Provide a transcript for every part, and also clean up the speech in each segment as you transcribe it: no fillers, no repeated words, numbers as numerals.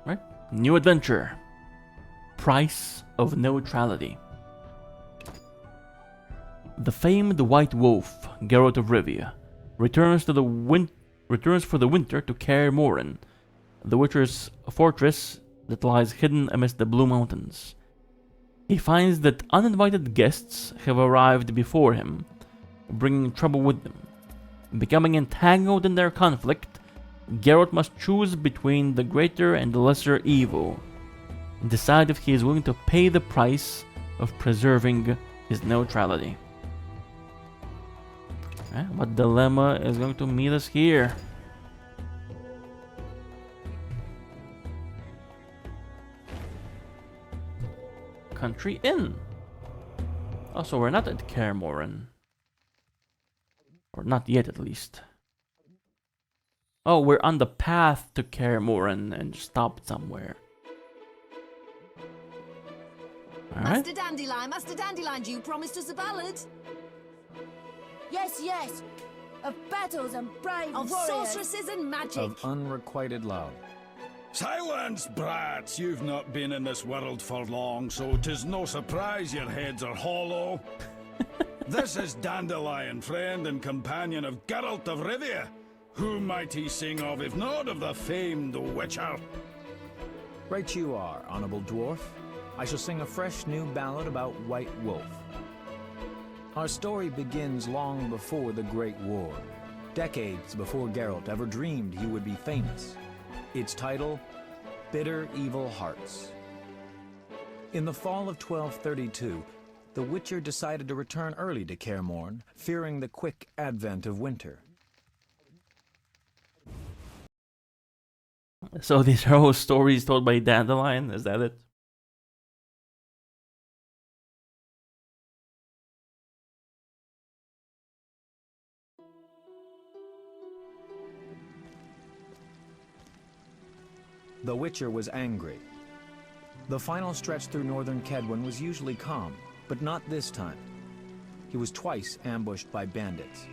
Right? New adventure. Price of Neutrality. The famed White Wolf, Geralt of Rivia, returns for the winter to Kaer Morhen, the Witcher's fortress that lies hidden amidst the Blue Mountains. He finds that uninvited guests have arrived before him, bringing trouble with them. Becoming entangled in their conflict, Geralt must choose between the greater and the lesser evil, and decide if he is willing to pay the price of preserving his neutrality. What dilemma is going to meet us here? Country Inn. Oh, so we're not at Kaer Morhen. Or not yet, at least. Oh, we're on the path to Kaer Morhen and stopped somewhere. Alright. Master Dandelion, you promised us a ballad. Yes, yes. Of battles and brave Of warriors. sorceresses and magic. Of unrequited love. Silence, brats! You've not been in this world for long, so 'tis no surprise your heads are hollow. This is Dandelion, friend and companion of Geralt of Rivia. Who might he sing of, if not of the famed Witcher? Right you are, honorable dwarf. I shall sing a fresh new ballad about White Wolf. Our story begins long before the Great War, decades before Geralt ever dreamed he would be famous. Its title, Bitter Evil Hearts. In the fall of 1232, the Witcher decided to return early to Kaer Morhen, fearing the quick advent of winter. So these are all stories told by Dandelion, is that it? The Witcher was angry. The final stretch through northern Kedwen was usually calm, but not this time. He was twice ambushed by bandits.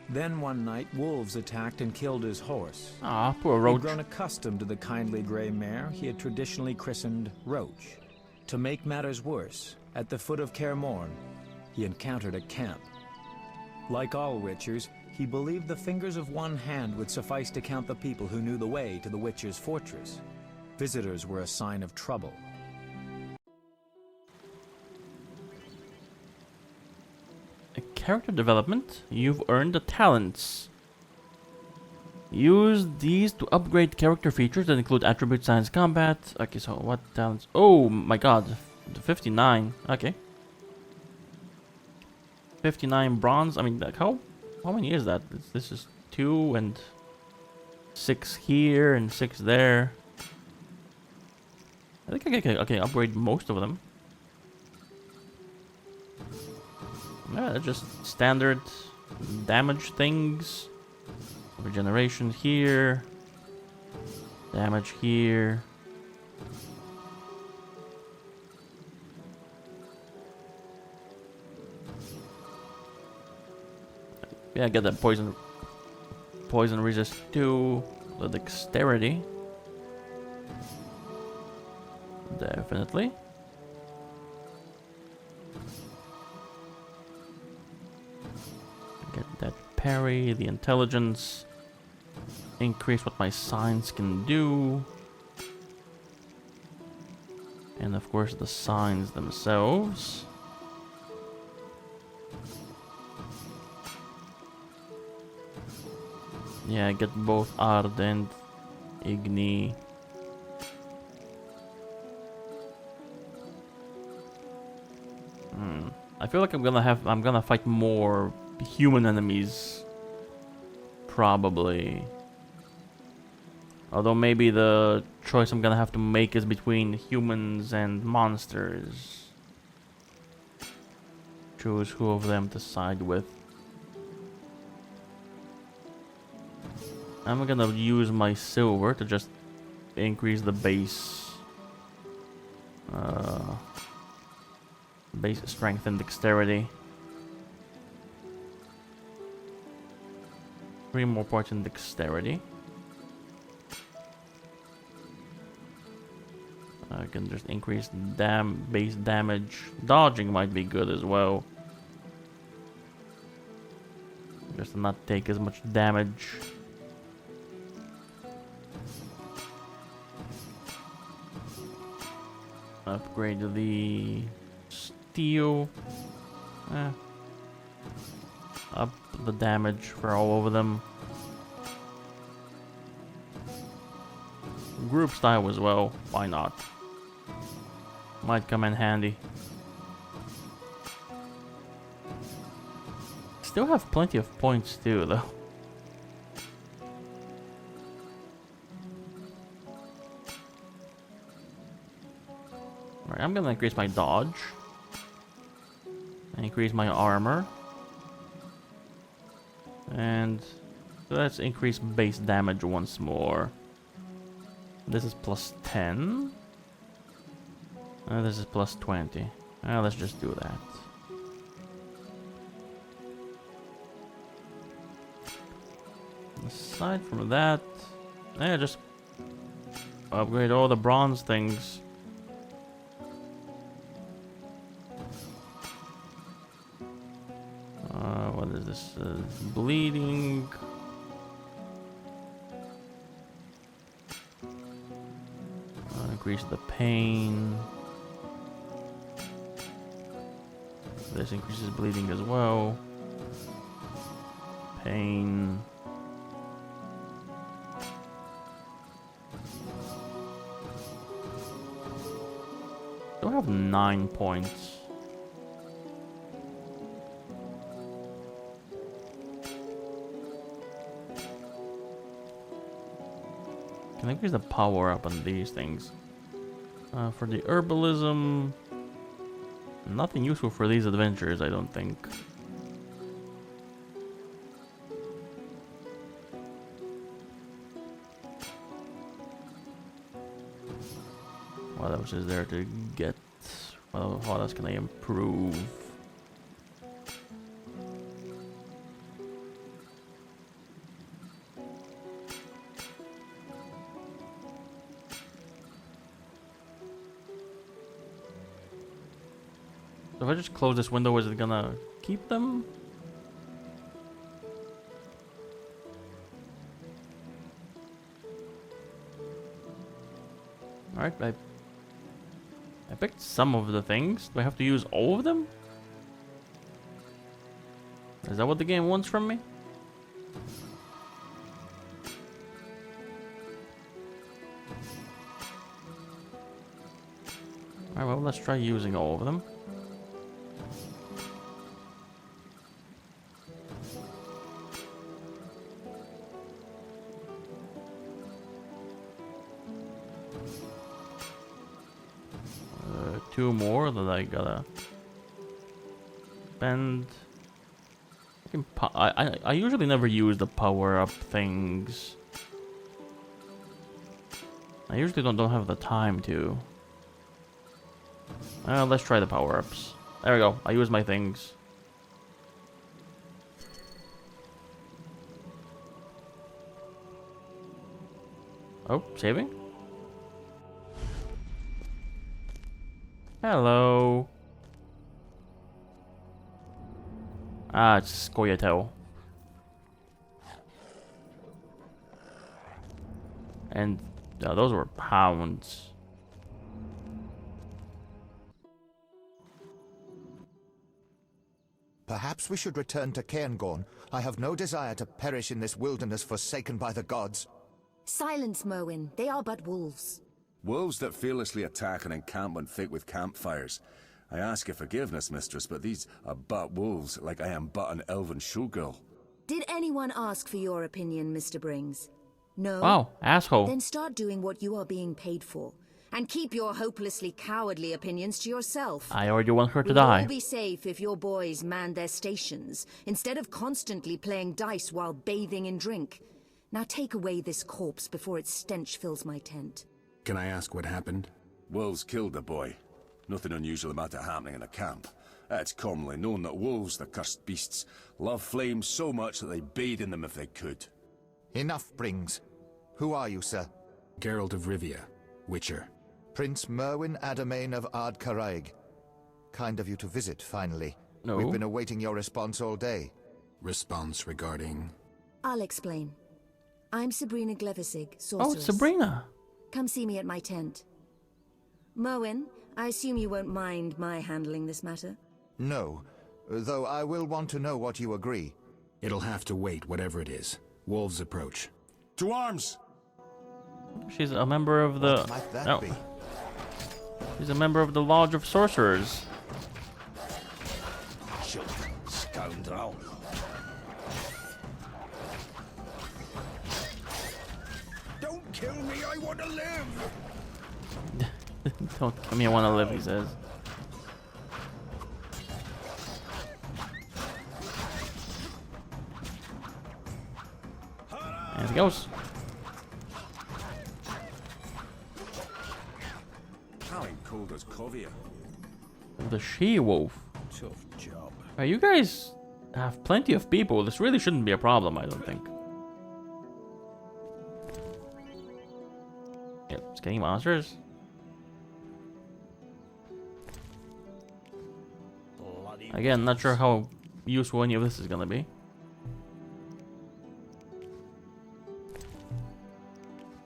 Then one night, wolves attacked and killed his horse. Ah, poor He'd Roach. grown accustomed to the kindly gray mare he had traditionally christened Roach. To make matters worse, at the foot of Kaer Morhen, he encountered a camp. Like all Witchers, he believed the fingers of one hand would suffice to count the people who knew the way to the Witcher's fortress. Visitors were a sign of trouble. A character development. You've earned the talents. Use these to upgrade character features that include attribute science combat. Okay, so what talents? Oh my god. The 59. Okay. 59 bronze. I mean, like, how many is that? This is 2 and 6 here and 6 there. I think I can upgrade most of them. Yeah, they're just standard damage things. Regeneration here. Damage here. Yeah, get that poison resist too. The dexterity. Definitely. Get that parry, the intelligence. Increase what my signs can do. And of course the signs themselves. Yeah, get both Ard and Igni. I feel like I'm gonna fight more human enemies. Probably. Although maybe the choice I'm gonna have to make is between humans and monsters. Choose who of them to side with. I'm gonna use my silver to just increase the base strength and dexterity. 3 more points in dexterity. I can just increase base damage. Dodging might be good as well. Just to not take as much damage. Upgrade the steel. Up the damage for all of them. Group style as well. Why not? Might come in handy. Still have plenty of points too, though. Alright, I'm gonna increase my dodge. Increase my armor. And let's increase base damage once more. This is plus 10. This is plus 20. Let's just do that. Aside from that, just upgrade all the bronze things. What is this? Bleeding. Increase the pain. This increases bleeding as well. Pain. Still have 9 points. Can I increase the power up on these things? For the herbalism, nothing useful for these adventures, I don't think. What else is there to get? Well, what else can I improve? If I just close this window, is it gonna keep them? Alright, I picked some of the things. Do I have to use all of them? Is that what the game wants from me? Alright, well, let's try using all of them. Two more that I gotta spend. I usually never use the power up things. I usually don't have the time to. Let's try the power ups. There we go. I use my things. Oh, saving? Hello. It's Scoia'tael. And those were pounds. Perhaps we should return to Cairngorm. I have no desire to perish in this wilderness forsaken by the gods. Silence, Merwin. They are but wolves. Wolves that fearlessly attack an encampment thick with campfires. I ask your forgiveness, mistress, but these are but wolves, like I am but an elven showgirl. Did anyone ask for your opinion, Mr. Brings? No? Wow, asshole. Then start doing what you are being paid for. And keep your hopelessly cowardly opinions to yourself. I already want her to We'll die. all be safe if your boys man their stations, instead of constantly playing dice while bathing in drink. Now take away this corpse before its stench fills my tent. Can I ask what happened? Wolves killed the boy. Nothing unusual about it happening in a camp. It's commonly known that wolves, the cursed beasts, love flames so much that they bathe in them if they could. Enough, Brings. Who are you, sir? Geralt of Rivia, Witcher. Prince Merwin Adamain of Ard Caraig. Kind of you to visit, finally. No. We've been awaiting your response all day. Response regarding... I'll explain. I'm Sabrina Glevisig, Oh, sorceress. it's Sabrina. Come see me at my tent. Merwin, I assume you won't mind my handling this matter? No, though I will want to know what you agree. It'll have to wait, whatever it is. Wolves approach. To arms! She's a member of the... What might that no. be? She's a member of the Lodge of Sorcerers. Scoundrel. Don't kill me, I want to live! Don't kill me, I want to live, he says. And he goes. How ain't cold as Kovia. The she-wolf. Tough job. Right, you guys have plenty of people. This really shouldn't be a problem, I don't think. Yep, skinny monsters. Bloody Again, not sure how useful any of this is gonna be.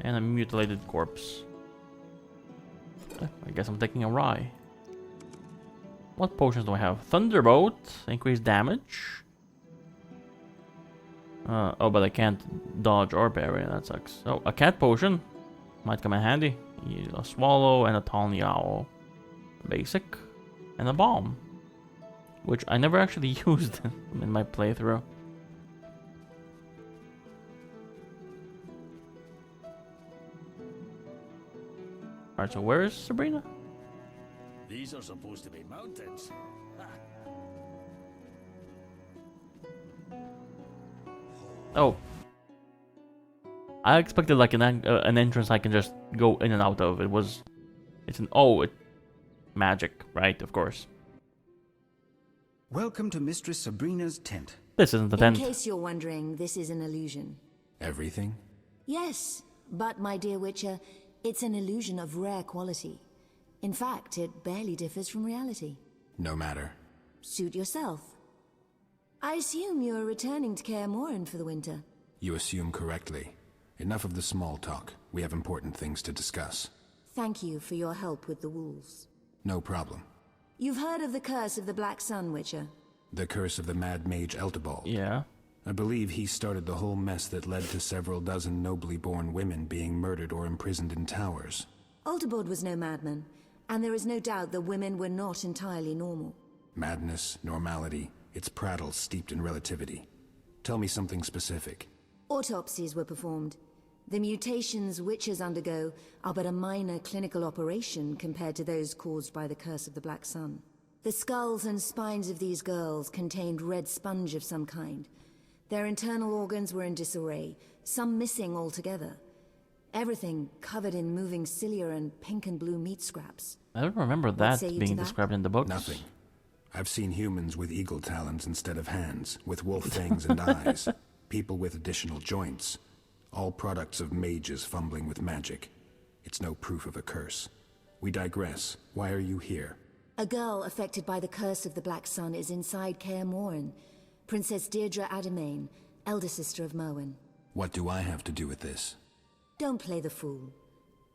And a mutilated corpse. I guess I'm taking a rye. What potions do I have? Thunderbolt, increased damage. Oh, but I can't dodge or parry. That sucks. Oh, a cat potion might come in handy. A swallow and a tawny owl. Basic. And a bomb, which I never actually used in my playthrough. Alright, so where is Sabrina? These are supposed to be mountains. Oh. I expected like an entrance I can just go in and out of. It's magic, right? Of course. Welcome to Mistress Sabrina's tent. This isn't the In tent. case you're wondering, this is an illusion. Everything? Yes, but my dear Witcher, it's an illusion of rare quality. In fact, it barely differs from reality. No matter. Suit yourself. I assume you're returning to Kaer Morhen for the winter. You assume correctly. Enough of the small talk. We have important things to discuss. Thank you for your help with the wolves. No problem. You've heard of the curse of the Black Sun, Witcher? The curse of the Mad Mage Eltebald. Yeah. I believe he started the whole mess that led to several dozen nobly born women being murdered or imprisoned in towers. Ultibord was no madman, and there is no doubt that women were not entirely normal. Madness, normality, it's prattle steeped in relativity. Tell me something specific. Autopsies were performed. The mutations witches undergo are but a minor clinical operation compared to those caused by the curse of the Black Sun. The skulls and spines of these girls contained red sponge of some kind. Their internal organs were in disarray, some missing altogether. Everything covered in moving cilia and pink and blue meat scraps. I don't remember that say you being to that? described in the books. Nothing. I've seen humans with eagle talons instead of hands, with wolf fangs and eyes, people with additional joints, all products of mages fumbling with magic. It's no proof of a curse. We digress. Why are you here? A girl affected by the curse of the Black Sun is inside Kaer Morhen. Princess Deirdre Adamain, elder sister of Merwin. What do I have to do with this? Don't play the fool.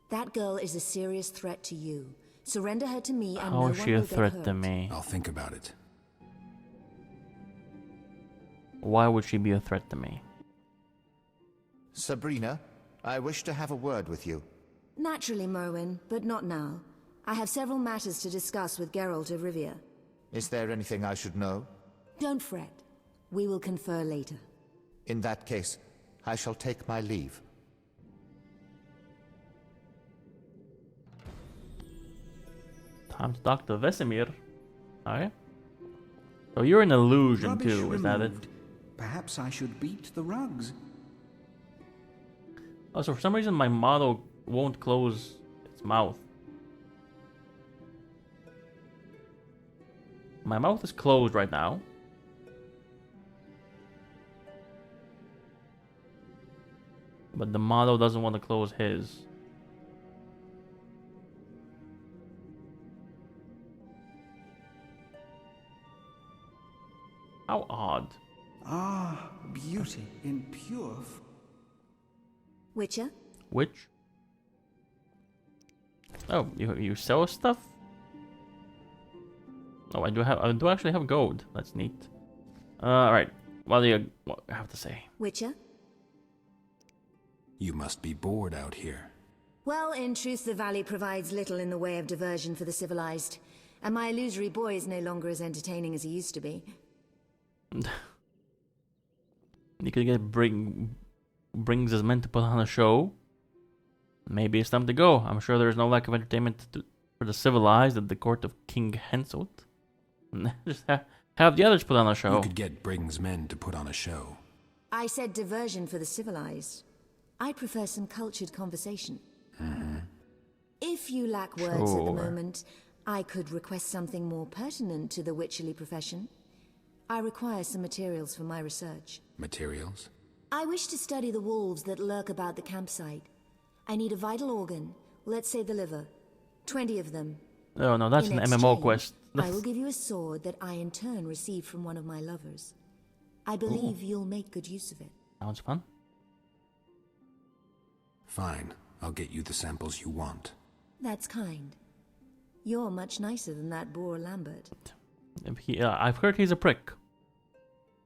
That girl is a serious threat to you. Surrender her to me and no How one is she a will get threat hurt. to me? I'll think about it. Why would she be a threat to me? Sabrina, I wish to have a word with you. Naturally, Merwin, but not now. I have several matters to discuss with Geralt of Rivia. Is there anything I should know? Don't fret. We will confer later. In that case, I shall take my leave. Time to talk to Vesemir. Alright. So you're an illusion Rubbish too, is that it? removed. Perhaps I should beat the rugs. Oh, so for some reason my model won't close its mouth. My mouth is closed right now. But the model doesn't want to close his. How odd. Ah, beauty in pure Witcher? Which? Oh, you sell stuff? Oh, I do actually have gold. That's neat. Alright. What do you have to say? Witcher? You must be bored out here. Well, in truth, the valley provides little in the way of diversion for the civilized, and my illusory boy is no longer as entertaining as he used to be. You could get brings us meant to put on a show. Maybe it's time to go. I'm sure there's no lack of entertainment for the civilized at the court of King Henselt. Just have the others put on a show. You could get Briggs men to put on a show. I said diversion for the civilized. I prefer some cultured conversation. If you lack words at the moment, I could request something more pertinent to the witcherly profession. I require some materials for my research. Materials? I wish to study the wolves that lurk about the campsite. I need a vital organ, let's say the liver. 20 of them. Oh no, that's In an MMO exchange, quest. I will give you a sword that I in turn received from one of my lovers. I believe you'll make good use of it. Sounds fun. Fine. I'll get you the samples you want. That's kind. You're much nicer than that boor Lambert. I've heard he's a prick.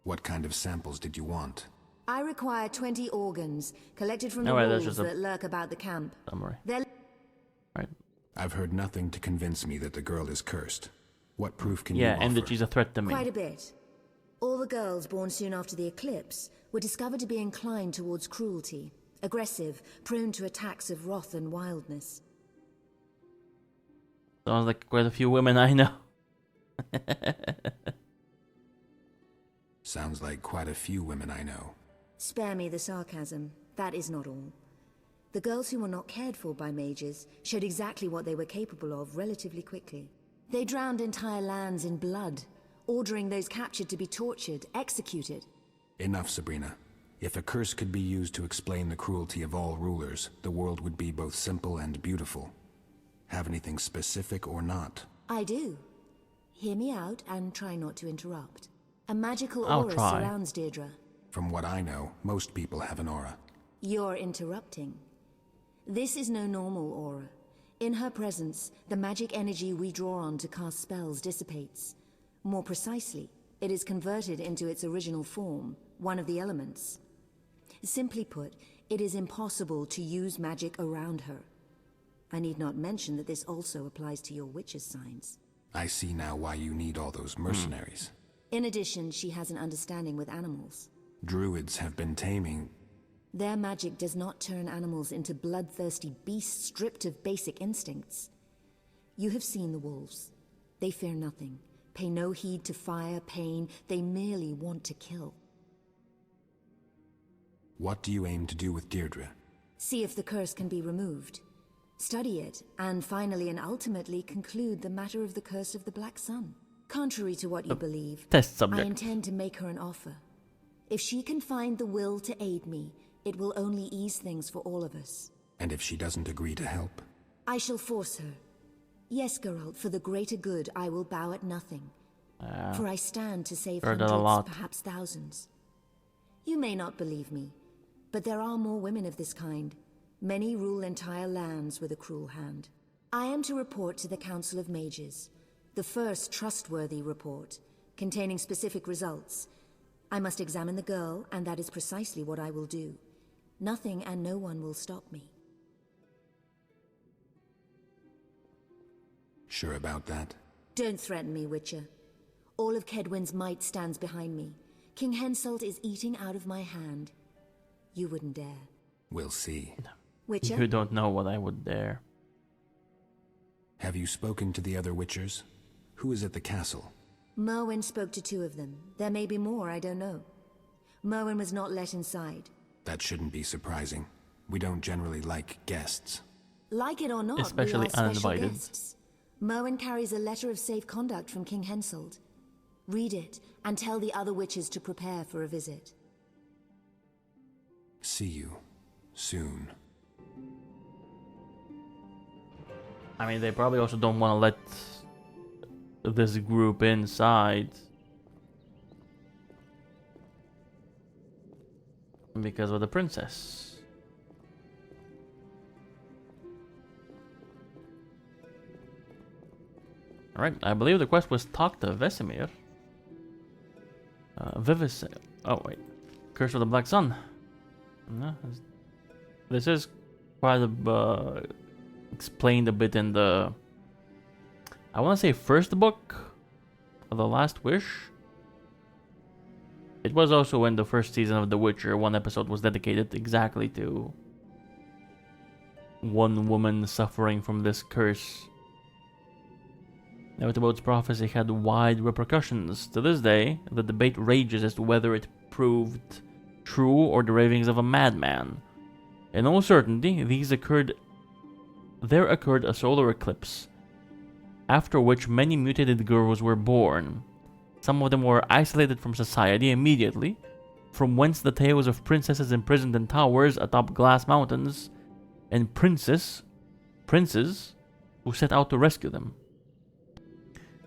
What kind of samples did you want? I require 20 organs, collected from the Alright, that's wolves just a that lurk about the camp. summary. They're Right. I've heard nothing to convince me that the girl is cursed. What proof can you Yeah, offer? and that she's a threat to me. quite a bit. All the girls born soon after the eclipse were discovered to be inclined towards cruelty, aggressive, prone to attacks of wrath and wildness. Sounds like quite a few women I know. Sounds like quite a few women I know. Spare me the sarcasm. That is not all. The girls who were not cared for by mages showed exactly what they were capable of relatively quickly. They drowned entire lands in blood, ordering those captured to be tortured, executed. Enough, Sabrina. If a curse could be used to explain the cruelty of all rulers, the world would be both simple and beautiful. Have anything specific or not? I do. Hear me out and try not to interrupt. A magical I'll aura try. surrounds Deirdre. From what I know, most people have an aura. You're interrupting. This is no normal aura. In her presence, the magic energy we draw on to cast spells dissipates. More precisely, it is converted into its original form, one of the elements. Simply put, it is impossible to use magic around her. I need not mention that this also applies to your witch's signs. I see now why you need all those mercenaries. In addition, she has an understanding with animals. Druids have been taming... Their magic does not turn animals into bloodthirsty beasts stripped of basic instincts. You have seen the wolves. They fear nothing, pay no heed to fire, pain, they merely want to kill. What do you aim to do with Deirdre? See if the curse can be removed. Study it, and finally and ultimately conclude the matter of the curse of the Black Sun. Contrary to what you believe, Test I subject. intend to make her an offer. If she can find the will to aid me, it will only ease things for all of us. And if she doesn't agree to help? I shall force her. Yes, Geralt, for the greater good, I will bow at nothing. For I stand to save heard that a hundreds, lot. perhaps thousands. You may not believe me, but there are more women of this kind. Many rule entire lands with a cruel hand. I am to report to the Council of Mages, the first trustworthy report, containing specific results. I must examine the girl, and that is precisely what I will do. Nothing and no one will stop me. Sure about that? Don't threaten me, Witcher. All of Kedwin's might stands behind me. King Henselt is eating out of my hand. You wouldn't dare. We'll see. Witcher? You don't know what I would dare. Have you spoken to the other Witchers? Who is at the castle? Merwin spoke to 2 of them. There may be more, I don't know. Merwin was not let inside. That shouldn't be surprising. We don't generally like guests. Like it or not, Especially we are special uninvited. guests. Merwin carries a letter of safe conduct from King Henselt. Read it, and tell the other witches to prepare for a visit. See you soon. I mean, they probably also don't want to let this group inside. Because of the princess. Alright, I believe the quest was talk to Vesemir. Oh wait. Curse of the Black Sun. No, this is quite explained a bit in the, I want to say, first book of The Last Wish. It was also in the first season of The Witcher. One episode was dedicated exactly to one woman suffering from this curse. Noutabout's prophecy had wide repercussions. To this day, the debate rages as to whether it proved true or the ravings of a madman. In all certainty, there occurred a solar eclipse, after which many mutated girls were born. Some of them were isolated from society immediately, from whence the tales of princesses imprisoned in towers atop glass mountains, and princes who set out to rescue them.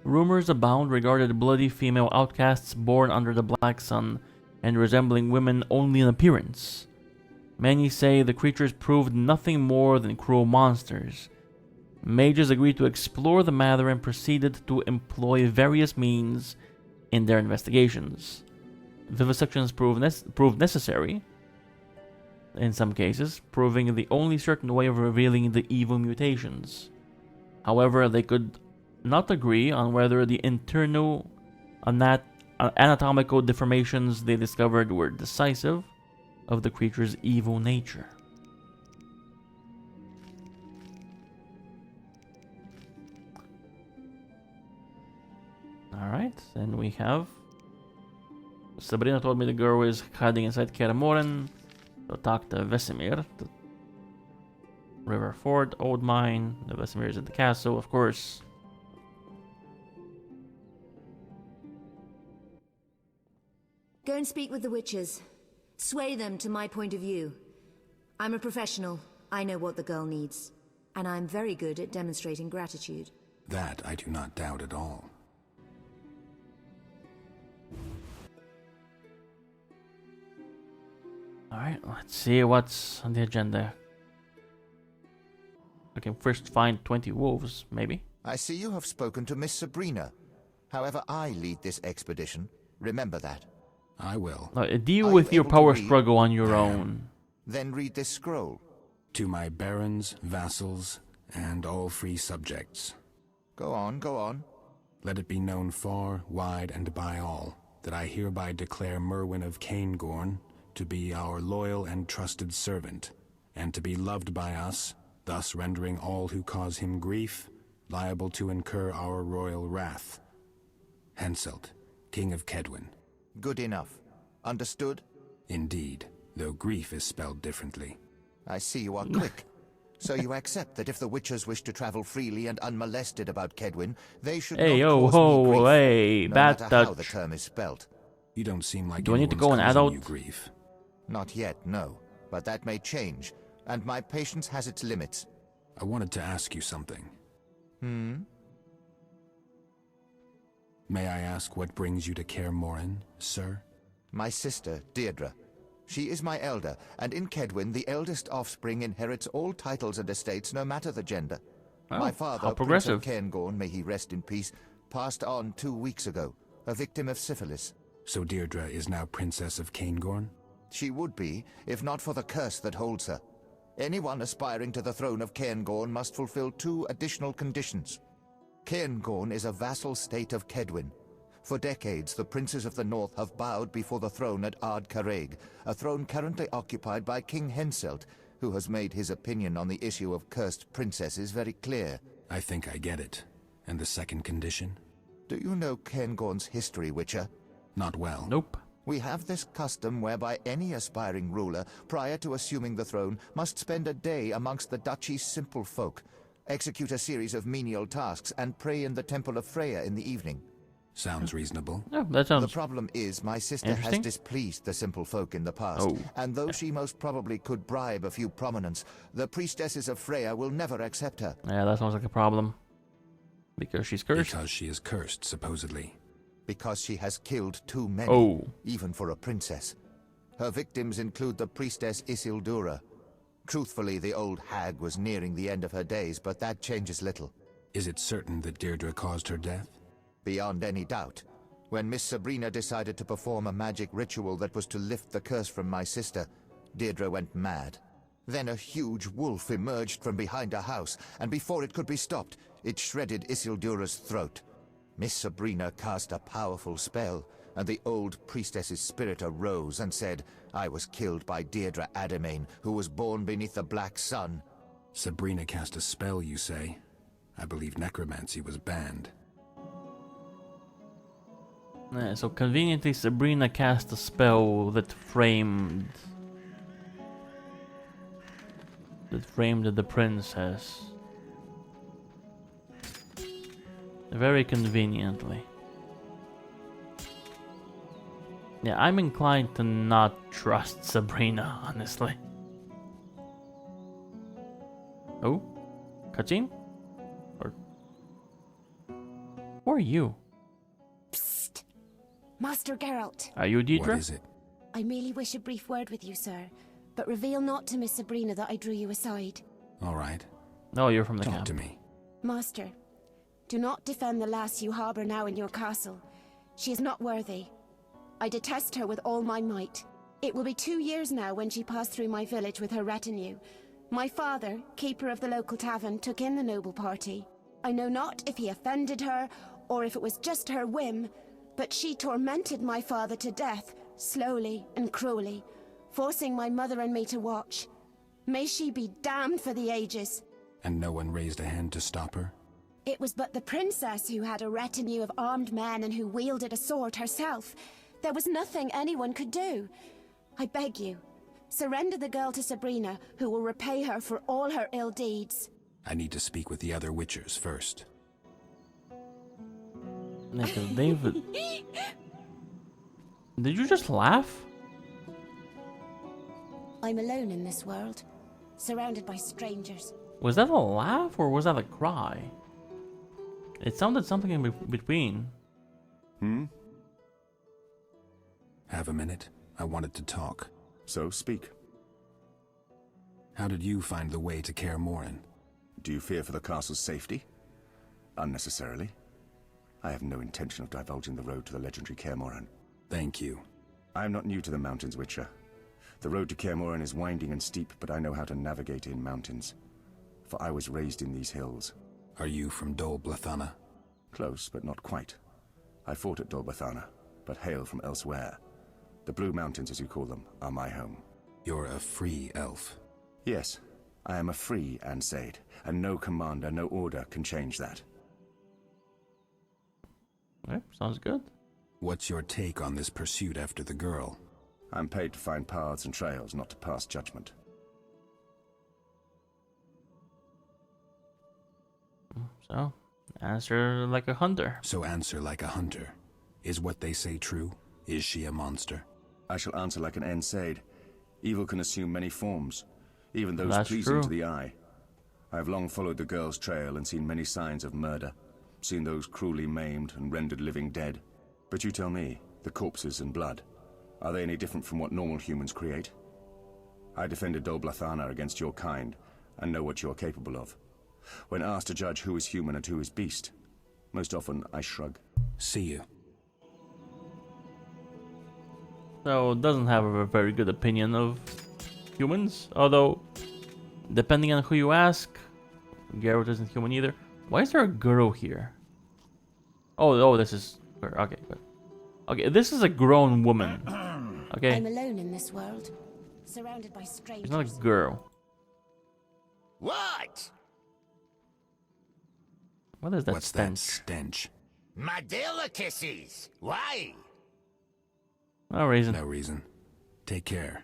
Rumors abound regarding bloody female outcasts born under the Black Sun and resembling women only in appearance. Many say the creatures proved nothing more than cruel monsters. Mages agreed to explore the matter and proceeded to employ various means in their investigations. Vivisections proved necessary, in some cases, proving the only certain way of revealing the evil mutations. However, they could not agree on whether the internal anatomical deformations they discovered were decisive of the creature's evil nature. Alright, then we have Sabrina told me the girl is hiding inside Kaer Morhen. So talk to Vesemir. The River Ford, Old Mine. The Vesemir is at the castle, of course. Go and speak with the witches. Sway them to my point of view. I'm a professional. I know what the girl needs. And I'm very good at demonstrating gratitude. That I do not doubt at all. Alright, let's see what's on the agenda. I can first find 20 wolves, maybe. I see you have spoken to Miss Sabrina. However, I lead this expedition. Remember that. I will. Deal with your power struggle on your own. Then read this scroll. To my barons, vassals, and all free subjects. Go on, go on. Let it be known far, wide, and by all, that I hereby declare Merwin of Caingorn to be our loyal and trusted servant, and to be loved by us, thus rendering all who cause him grief liable to incur our royal wrath. Henselt, King of Kedwin. Good enough. Understood? Indeed, though grief is spelled differently. I see you are quick. So you accept that if the witches wish to travel freely and unmolested about Kedwin, they should not cause me grief, hey, no bad matter touch. how the term is spelt. You don't seem like Do I need to go an anyone's causing adult? you grief. Not yet, no. But that may change, and my patience has its limits. I wanted to ask you something. May I ask what brings you to Kaer Morhen, sir? My sister, Deirdre. She is my elder, and in Kedwin, the eldest offspring inherits all titles and estates, no matter the gender. Oh, my how father, Prince progressive. of Cairngorm, may he rest in peace, passed on 2 weeks ago, a victim of syphilis. So Deirdre is now Princess of Caingorn? She would be, if not for the curse that holds her. Anyone aspiring to the throne of Cairngorm must fulfill 2 additional conditions. Cairngorm is a vassal state of Kedwin. For decades, the princes of the north have bowed before the throne at Ard Carreg, a throne currently occupied by King Henselt, who has made his opinion on the issue of cursed princesses very clear. I think I get it. And the second condition? Do you know Cairngorm's history, Witcher? Not well. Nope. We have this custom whereby any aspiring ruler, prior to assuming the throne, must spend a day amongst the duchy's simple folk, execute a series of menial tasks, and pray in the Temple of Freya in the evening. Sounds reasonable. Yeah, that sounds... The problem is my sister has Interesting. displeased the simple folk in the past, and though she most probably could bribe a few prominents, the priestesses of Freya will never accept her. Yeah, that sounds like a problem. Because she's cursed. Because she is cursed, supposedly. Because she has killed too many, even for a princess. Her victims include the priestess Isildura. Truthfully, the old hag was nearing the end of her days, but that changes little. Is it certain that Deirdre caused her death? Beyond any doubt. When Miss Sabrina decided to perform a magic ritual that was to lift the curse from my sister, Deirdre went mad. Then a huge wolf emerged from behind a house, and before it could be stopped, it shredded Isildura's throat. Miss Sabrina cast a powerful spell, and the old priestess's spirit arose and said, I was killed by Deirdre Ademain, who was born beneath the Black Sun. Sabrina cast a spell, you say? I believe necromancy was banned. So conveniently, Sabrina cast a spell that framed the princess. Very conveniently. Yeah, I'm inclined to not trust Sabrina, honestly. Oh? Cutscene? Or... Who are you? Psst! Master Geralt. Are you Deidre? What is it? I merely wish a brief word with you, sir. But reveal not to Miss Sabrina that I drew you aside. All right. No, you're from the Talk camp. to me. Master, do not defend the lass you harbour now in your castle. She is not worthy. I detest her with all my might. It will be 2 years now when she passed through my village with her retinue. My father, keeper of the local tavern, took in the noble party. I know not if he offended her, or if it was just her whim, but she tormented my father to death, slowly and cruelly, forcing my mother and me to watch. May she be damned for the ages. And no one raised a hand to stop her? It was but the princess who had a retinue of armed men and who wielded a sword herself. There was nothing anyone could do. I beg you, surrender the girl to Sabrina, who will repay her for all her ill deeds. I need to speak with the other witchers first. David. Did you just laugh? I'm alone in this world, surrounded by strangers. Was that a laugh or was that a cry? It sounded something in between. Have a minute? I wanted to talk. So speak. How did you find the way to Kaer Morhen? Do you fear for the castle's safety? Unnecessarily. I have no intention of divulging the road to the legendary Kaer Morhen. Thank you. I am not new to the mountains, Witcher. The road to Kaer Morhen is winding and steep, but I know how to navigate in mountains. For I was raised in these hills. Are you from Dol Blathana? Close, but not quite. I fought at Dol Blathana, but hail from elsewhere. The Blue Mountains, as you call them, are my home. You're a free elf. Yes, I am a free Ansaid, and no commander, no order can change that. Yep, sounds good. What's your take on this pursuit after the girl? I'm paid to find paths and trails, not to pass judgment. So, answer like a hunter. So answer like a hunter. Is what they say true? Is she a monster? I shall answer like an Ansaid. Evil can assume many forms, even those That's pleasing true. to the eye. I have long followed the girl's trail and seen many signs of murder, seen those cruelly maimed and rendered living dead. But you tell me, the corpses and blood, are they any different from what normal humans create? I defended Dol Blathana against your kind, and know what you are capable of. When asked to judge who is human and who is beast, most often I shrug. See you. So, doesn't have a very good opinion of humans. Although, depending on who you ask, Geralt isn't human either. Why is there a girl here? Oh, this is her. Okay, good. Okay, this is a grown woman. Okay, I'm alone in this world, surrounded by strangers. she's not a girl. What? What is that What's that stench? stench? My delicacies. Why? No reason. No reason. Take care.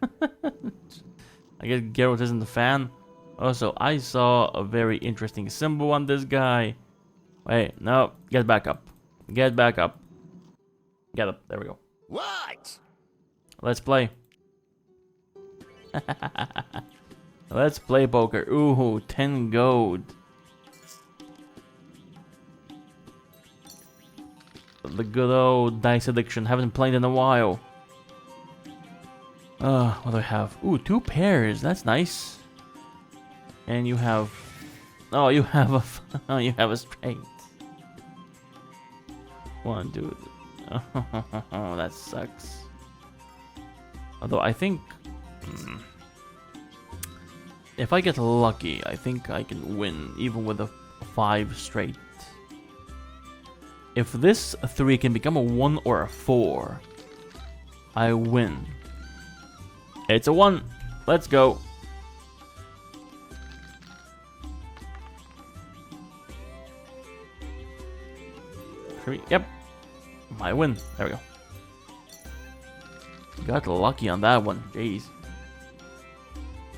I guess Geralt isn't a fan. Also, I saw a very interesting symbol on this guy. Wait, no, get back up. Get back up. Get up, there we go. What? Let's play. Let's play poker. Ooh, 10 gold. The good old dice addiction. Haven't played in a while. What do I have? Ooh, 2 pairs. That's nice. And you have... Oh, you have a... Oh, you have a straight. 1, 2... Oh, that sucks. Although I think... if I get lucky, I think I can win, even with a 5 straight. If this 3 can become a 1 or a 4, I win. It's a 1. Let's go. Yep. I win. There we go. Got lucky on that one. Jeez.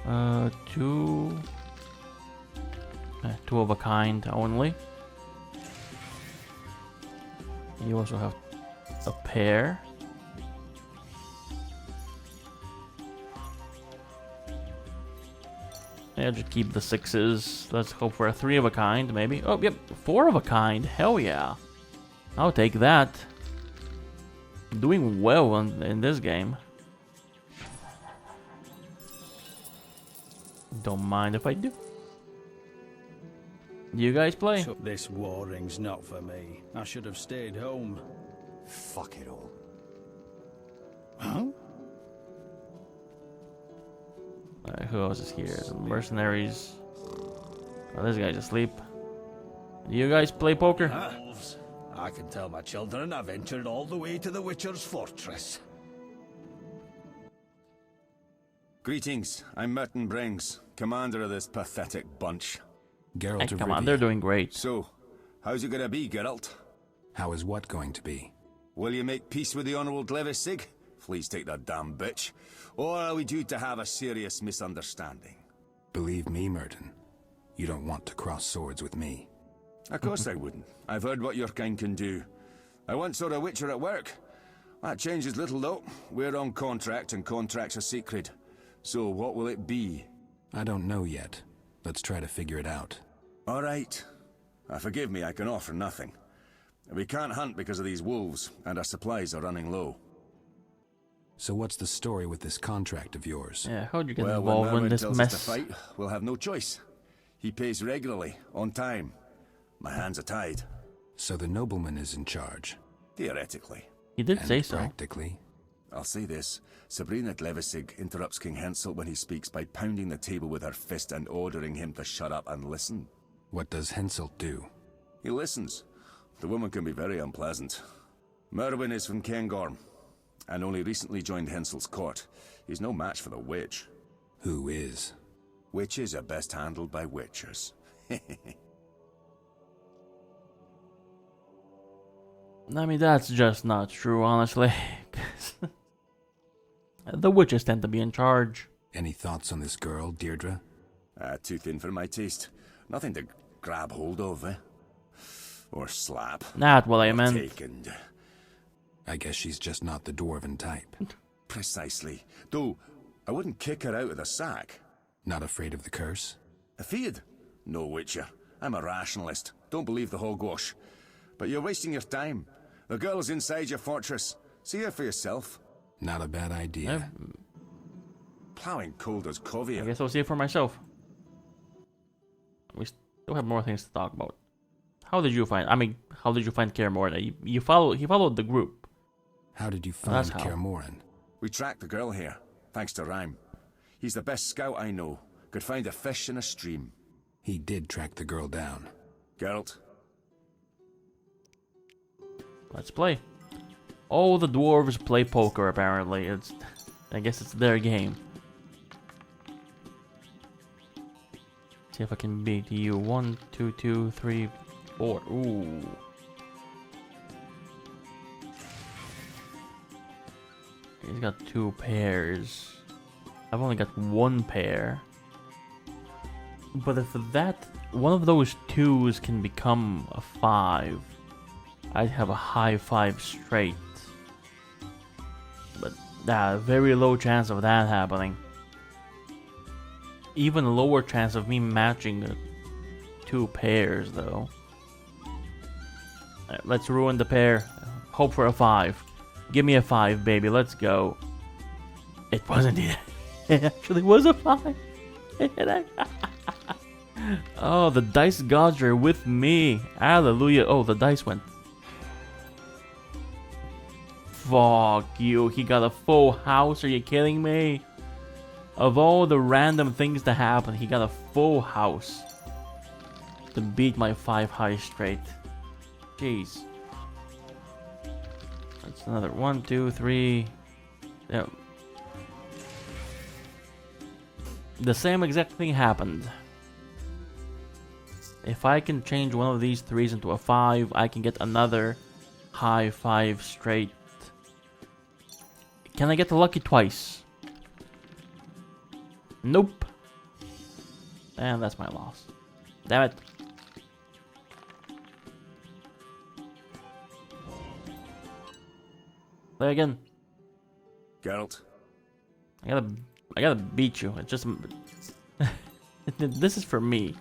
2. 2 of a kind only. You also have a pair. Yeah, just keep the 6s. Let's hope for a 3 of a kind, maybe. Oh, yep, 4 of a kind. Hell yeah. I'll take that. Doing well in this game. Don't mind if I do. You guys play? So this warring's not for me. I should have stayed home. Fuck it all. Huh? Alright, who else is here? Some mercenaries. Oh, this guy's asleep. You guys play poker? Elves. I can tell my children I ventured all the way to the Witcher's fortress. Greetings, I'm Merton Brings, commander of this pathetic bunch. Geralt Hey, of come on, Rivia. they're doing great. So, how's it gonna be, Geralt? How is what going to be? Will you make peace with the Honourable Levisig? Please take that damn bitch. Or are we due to have a serious misunderstanding? Believe me, Merton, you don't want to cross swords with me. Of course I wouldn't. I've heard what your kind can do. I once saw a Witcher at work. That changes little though. We're on contract and contracts are sacred. So what will it be? I don't know yet. Let's try to figure it out. All right. Forgive me, I can offer nothing. We can't hunt because of these wolves, and our supplies are running low. So what's the story with this contract of yours? Yeah, how'd you get Well, involved when in Merwin this tells mess? us to fight, we'll have no choice. He pays regularly, on time. My hands are tied. So the nobleman is in charge. Theoretically. He did And say so. practically. I'll say this. Sabrina Levisig interrupts King Hensel when he speaks by pounding the table with her fist and ordering him to shut up and listen. What does Hensel do? He listens. The woman can be very unpleasant. Merwin is from Cairngorm, and only recently joined Hensel's court. He's no match for the witch. Who is? Witches are best handled by witchers. I mean, that's just not true, honestly. The witches tend to be in charge. Any thoughts on this girl, Deirdre? Too thin for my taste. Nothing to grab hold of, eh? Or slap. Not what I Or meant. take and... I guess she's just not the dwarven type. Precisely. Though, I wouldn't kick her out of the sack. Not afraid of the curse? Afeard? No, Witcher. I'm a rationalist. Don't believe the hogwash. But you're wasting your time. The girl's inside your fortress. See her for yourself. Not a bad idea. Plowing cold as I Kovia. guess I'll see it for myself. We still have more things to talk about. How did you find? I mean, how did you find Kaer Morhen? He followed the group. How did you That's find how. Kaer Morhen? We tracked the girl here, thanks to Rhyme. He's the best scout I know. Could find a fish in a stream. He did track the girl down. Geralt, Let's play. Oh, the dwarves play poker, apparently. I guess it's their game. See if I can beat you. 1, 2, 2, 3, 4. Ooh. He's got 2 pairs. I've only got 1 pair. But if that one of those 2s can become a 5, I'd have a high 5 straight. But very low chance of that happening. Even lower chance of me matching the 2 pairs, though. Alright, let's ruin the pair. Hope for a 5. Give me a 5, baby. Let's go. It wasn't it. It actually was a 5. Oh, the dice gods are with me. Hallelujah. Oh, the dice went. Fuck you. He got a full house. Are you kidding me? Of all the random things to happen, he got a full house to beat my 5 high straight. Jeez. That's another 1, 2, 3. Yeah. The same exact thing happened. If I can change one of these 3s into a 5, I can get another high 5 straight. Can I get lucky twice? Nope. And that's my loss. Damn it. Play again. Geralt. I gotta beat you. It's just this is for me.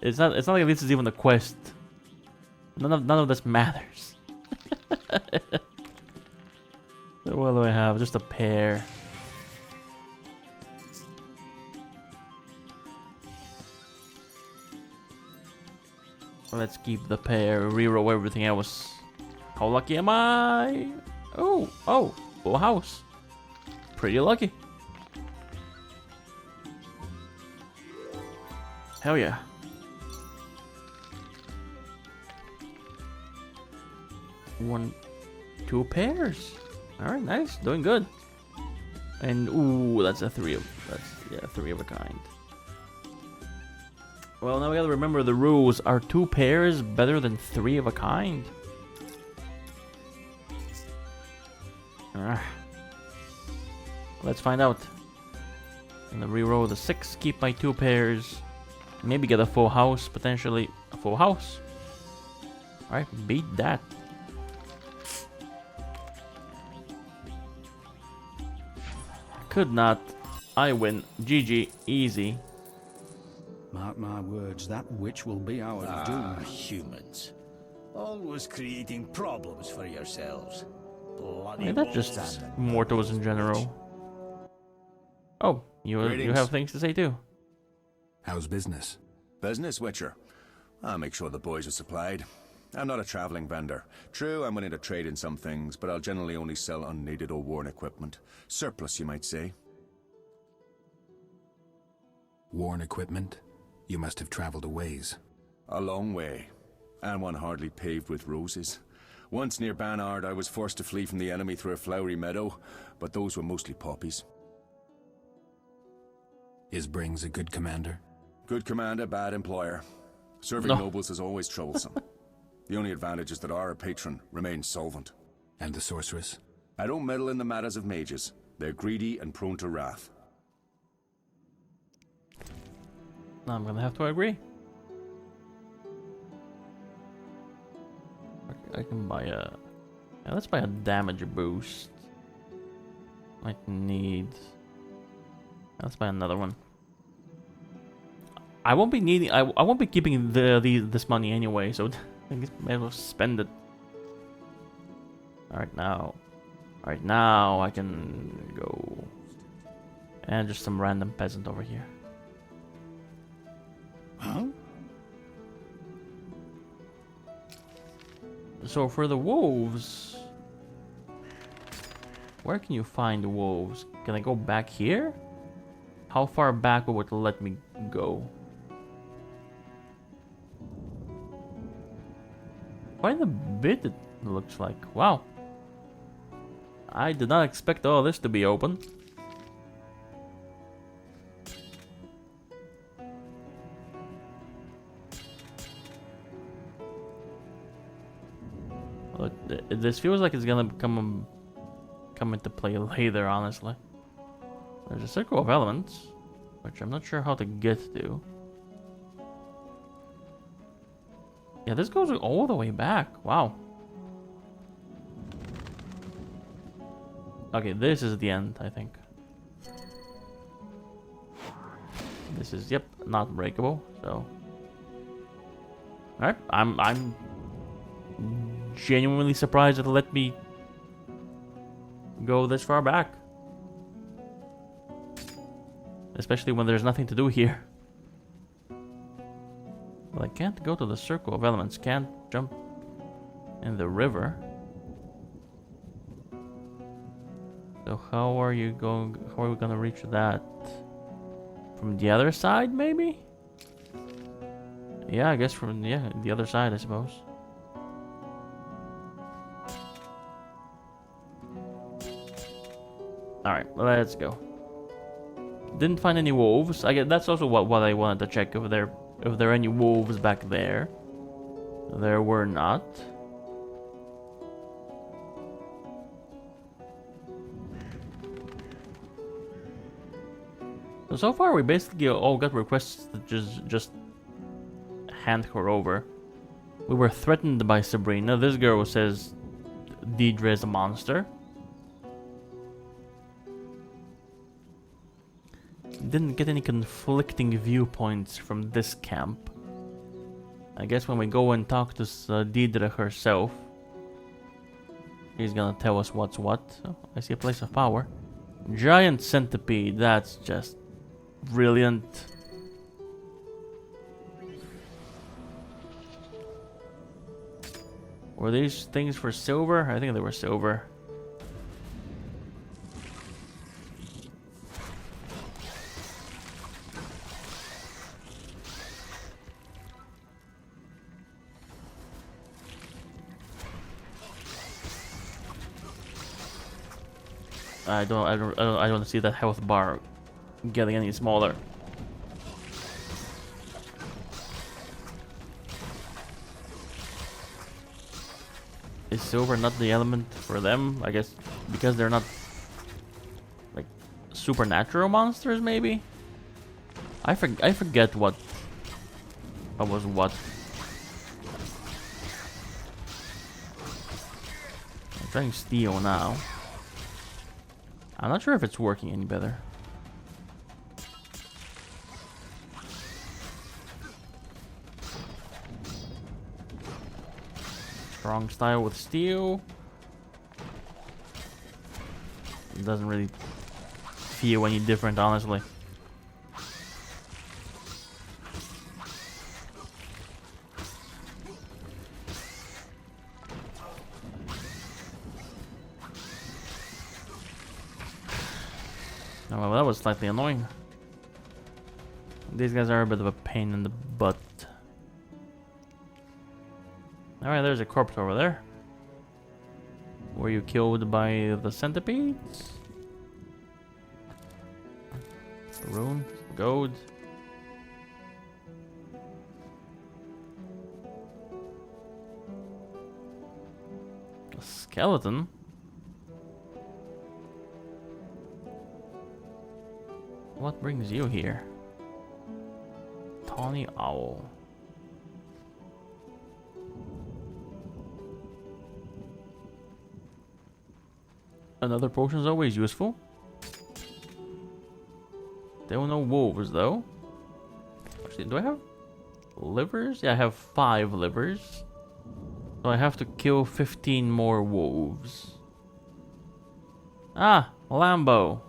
It's not like this is even a quest. None of this matters. So what do I have? Just a pair. Let's keep the pair. Reroll everything else. How lucky am I? Oh, full house. Pretty lucky. Hell yeah. Two pairs. Alright, nice. Doing good. And ooh, that's a 3 of a kind. Well, now we gotta remember the rules. Are 2 pairs better than 3 of a kind? Let's find out. I'm gonna reroll the 6, keep my 2 pairs. Maybe get a full house, potentially a full house. Alright, beat that. Could not. I win. GG. Easy. Mark my words, that witch will be our doom. Humans. Always creating problems for yourselves. Bloody That's wolves. just mortals in general. Oh, you have things to say too. How's business? Business, Witcher. I'll make sure the boys are supplied. I'm not a traveling vendor. True, I'm willing to trade in some things, but I'll generally only sell unneeded or worn equipment. Surplus, you might say. Worn equipment? You must have traveled a ways. A long way, and one hardly paved with roses. Once near Banard, I was forced to flee from the enemy through a flowery meadow, but those were mostly poppies. Is Brings a good commander? Good commander, bad employer. Serving nobles is always troublesome. The only advantage is that our patron remains solvent. And the sorceress? I don't meddle in the matters of mages. They're greedy and prone to wrath. I'm gonna have to agree. Okay, I can buy a... Yeah, let's buy a damage boost. Might need... Let's buy another one. I won't be needing... I won't be keeping this money anyway, so I guess I might as well spend it. Alright, now I can go... And just some random peasant over here. Huh? So for the wolves... Where can you find the wolves? Can I go back here? How far back would it let me go? Quite a bit, it looks like. Wow. I did not expect all this to be open. Look, this feels like it's gonna come into play later, honestly. There's a circle of elements, which I'm not sure how to get to. Yeah, this goes all the way back. Wow. Okay, this is the end, I think. This is, yep, not breakable, so... Alright, I'm genuinely surprised it let me go this far back. especially when there's nothing to do here. Well, I can't go to the circle of elements, can't jump in the river. So how are we gonna reach that? From the other side, maybe? Yeah, I guess from the other side, I suppose. Alright, let's go. Didn't find any wolves. I guess that's also what I wanted to check, if there are any wolves back there. There were not. So far we basically all got requests to just hand her over. We were threatened by Sabrina. This girl says Deidre is a monster. Didn't get any conflicting viewpoints from this camp. I guess when we go and talk to Deidre herself, she's gonna tell us what's what. Oh, I see a place of power. Giant centipede, that's just brilliant. Were these things for silver? I think they were silver. I don't see that health bar getting any smaller. Is silver not the element for them? I guess because they're not like supernatural monsters, maybe? I forget what was what. I'm trying steel now. I'm not sure if it's working any better. Strong style with steel. It doesn't really feel any different, honestly. Oh, well, that was slightly annoying. These guys are a bit of a pain in the butt. Alright, there's a corpse over there. Were you killed by the centipedes? Rune, gold. A skeleton? What brings you here? Tawny owl. Another potion is always useful. There were no wolves though. Actually, do I have livers? Yeah, I have 5 livers. So I have to kill 15 more wolves. Ah, Lambo.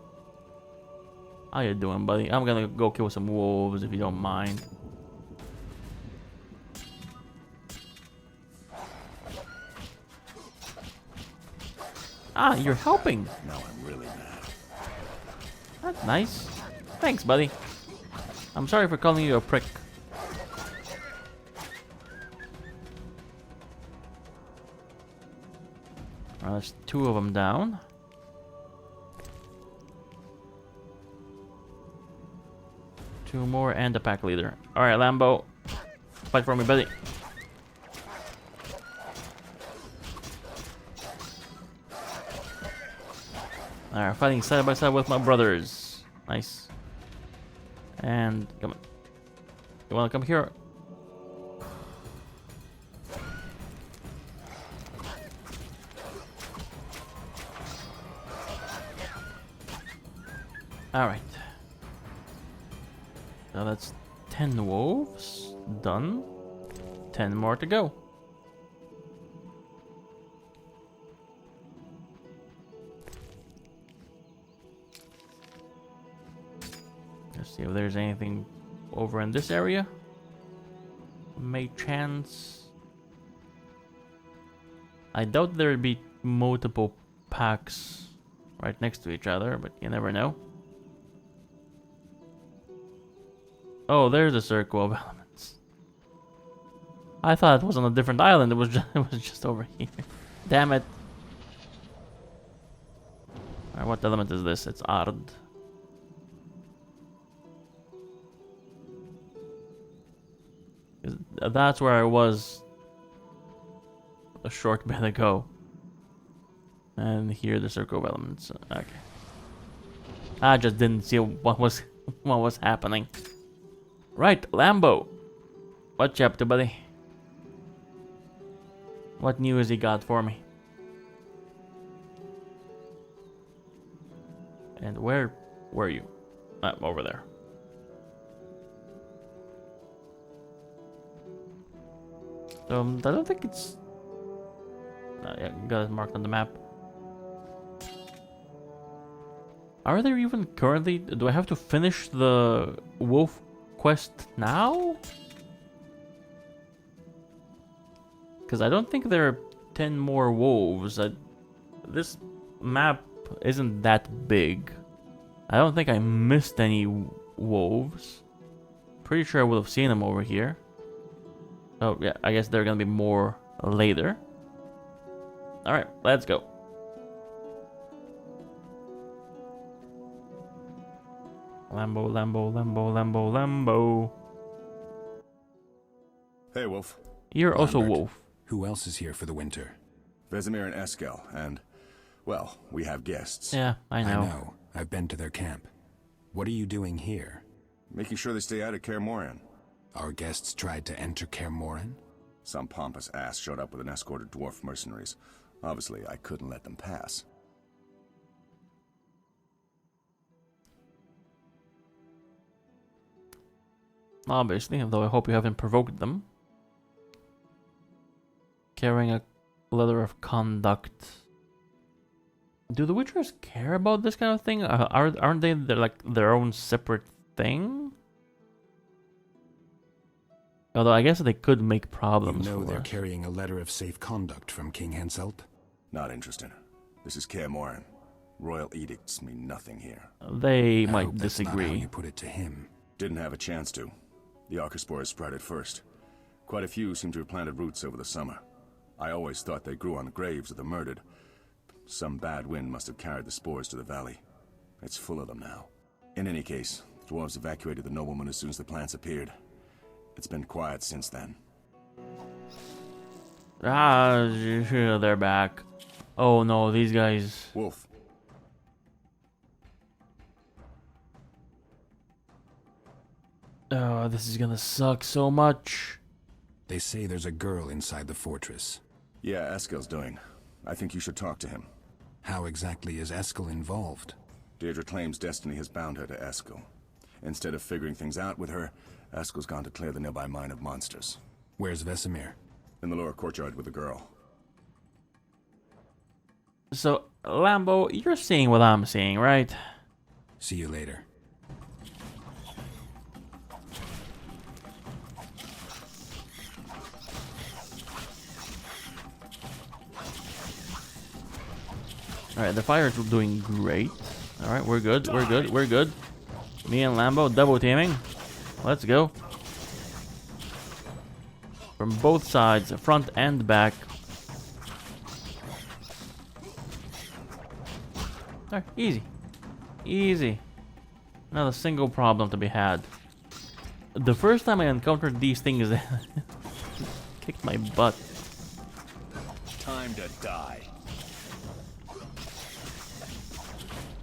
How you doing, buddy? I'm gonna go kill some wolves if you don't mind. Ah, you're helping. Now I'm really mad. That's nice. Thanks, buddy. I'm sorry for calling you a prick. There's 2 of them down. Two more and a pack leader. Alright, Lambo. Fight for me, buddy. Alright, fighting side by side with my brothers. Nice. And come on. You wanna come here? Alright. So that's 10 wolves. Done. 10 more to go. There's See if there's anything over in this area. May chance. I doubt there'd be multiple packs right next to each other, but you never know. Oh, there's a circle of elements. I thought it was on a different island. It was just over here. Damn it. Alright, what element is this? It's Ard. That's where I was a short bit ago. And here the circle of elements. Okay. I just didn't see what was happening. Right, Lambo. What you up to, buddy? What news he got for me? And where were you? Over there. I don't think it's... yeah, got it marked on the map. Are there even currently... Do I have to finish the wolf quest now? Because I don't think there are 10 more wolves. This map isn't that big. I don't think I missed any wolves. Pretty sure I would have seen them over here. Oh yeah, I guess there are gonna be more later. Alright, let's go. Lambo, Lambo, Lambo, Lambo, Lambo. Hey, Wolf. You're also Lambert. Wolf. Who else is here for the winter? Vesemir and Eskel, and, well, we have guests. Yeah, I know. I know. I've been to their camp. What are you doing here? Making sure they stay out of Kaer Morhen. Our guests tried to enter Kaer Morhen? Some pompous ass showed up with an escort of dwarf mercenaries. Obviously, I couldn't let them pass. Obviously, though I hope you haven't provoked them. Carrying a letter of conduct. Do the Witchers care about this kind of thing? Aren't they like their own separate thing? Although I guess they could make problems. You know for they're us. carrying a letter of safe conduct from King Henselt? Not interested. This is Kaer Morhen. Royal edicts mean nothing here. They I might hope that's not how disagree. you put it to him. Didn't have a chance to. The Arcaspores sprouted first. Quite a few seem to have planted roots over the summer. I always thought they grew on the graves of the murdered. Some bad wind must have carried the spores to the valley. It's full of them now. In any case, the dwarves evacuated the noblemen as soon as the plants appeared. It's been quiet since then. Ah, they're back. Oh no, these guys. Wolf. Oh, this is gonna suck so much. They say there's a girl inside the fortress. Yeah, Eskel's doing. I think you should talk to him. How exactly is Eskel involved? Deirdre claims destiny has bound her to Eskel. Instead of figuring things out with her, Eskel's gone to clear the nearby mine of monsters. Where's Vesemir? In the lower courtyard with the girl. So, Lambo, you're seeing what I'm seeing, right? See you later. Alright, the fire's doing great. Alright, we're good, we're good, we're good. Me and Lambo double teaming. Let's go. From both sides, front and back. Alright, easy. Easy. Not a single problem to be had. The first time I encountered these things, kicked my butt. Time to die.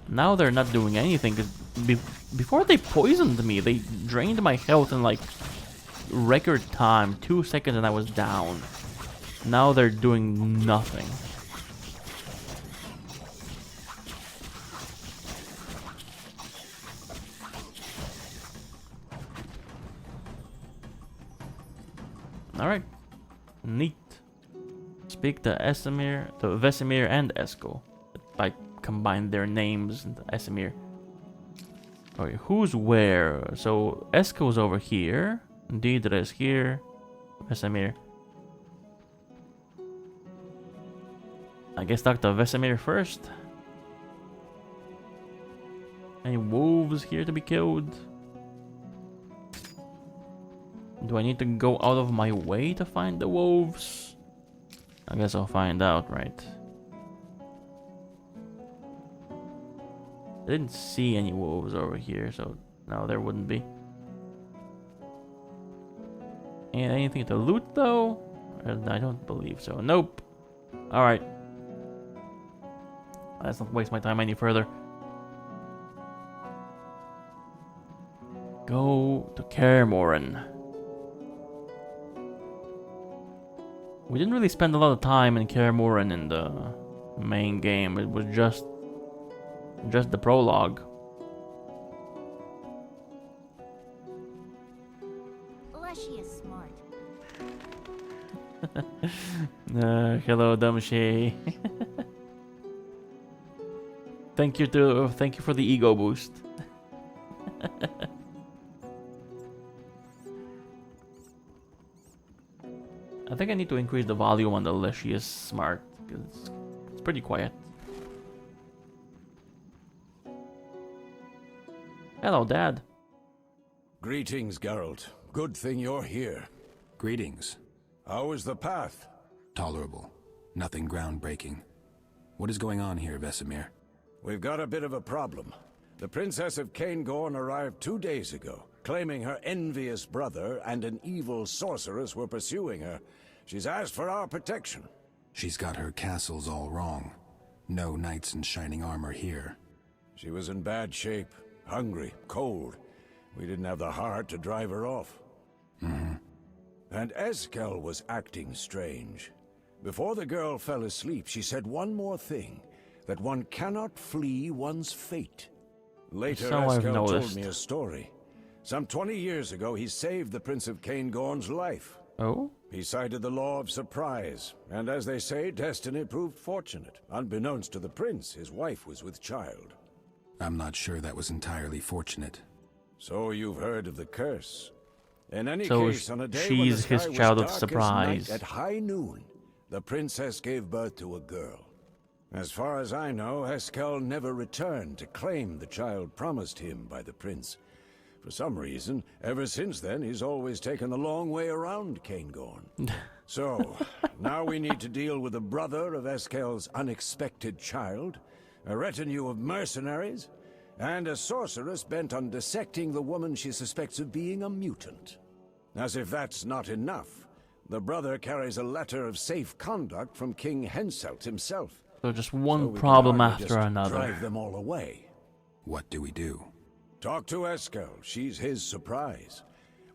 Now they're not doing anything, because before they poisoned me, they drained my health in like record time, 2 seconds and I was down. Now they're doing nothing. Alright. Neat. Speak to Vesemir and Eskel. I combined their names into Esamir. Okay, who's where? So Esko's over here. Deidre is here. Vesemir. I guess talk to Vesemir first. Any wolves here to be killed? Do I need to go out of my way to find the wolves? I guess I'll find out, right? I didn't see any wolves over here, so no, there wouldn't be. And anything to loot, though? I don't believe so. Nope. Alright. Let's not waste my time any further. Go to Kaer Morhen. We didn't really spend a lot of time in Kaer Morhen in the main game. It was just the prologue. Leshy is smart. Hello, Dumshay. Thank you for the ego boost. I think I need to increase the volume on the Leshy is smart because it's pretty quiet. Hello, Dad. Greetings, Geralt. Good thing you're here. Greetings. How is the path? Tolerable. Nothing groundbreaking. What is going on here, Vesemir? We've got a bit of a problem. The Princess of Caingorn arrived 2 days ago, claiming her envious brother and an evil sorceress were pursuing her. She's asked for our protection. She's got her castles all wrong. No knights in shining armor here. She was in bad shape, hungry, cold. We didn't have the heart to drive her off. Mm-hmm. And Eskel was acting strange. Before the girl fell asleep, she said one more thing, that one cannot flee one's fate. Later, So I've Eskel told noticed. me a story. Some 20 years ago, he saved the Prince of Caingorn's life. Oh? He cited the law of surprise, and as they say, destiny proved fortunate. Unbeknownst to the prince, his wife was with child. I'm not sure that was entirely fortunate. So you've heard of the curse. In any So case, on a day when the she's his sky was child of dark as surprise. night, at high noon, the princess gave birth to a girl. As far as I know, Eskel never returned to claim the child promised him by the prince. For some reason, ever since then, he's always taken the long way around Caingorn. So, now we need to deal with the brother of Eskel's unexpected child, a retinue of mercenaries, and a sorceress bent on dissecting the woman she suspects of being a mutant. As if that's not enough, the brother carries a letter of safe conduct from King Henselt himself. So just So one we can problem hardly after just another. drive them all away. What do we do? Talk to Eskel. She's his surprise.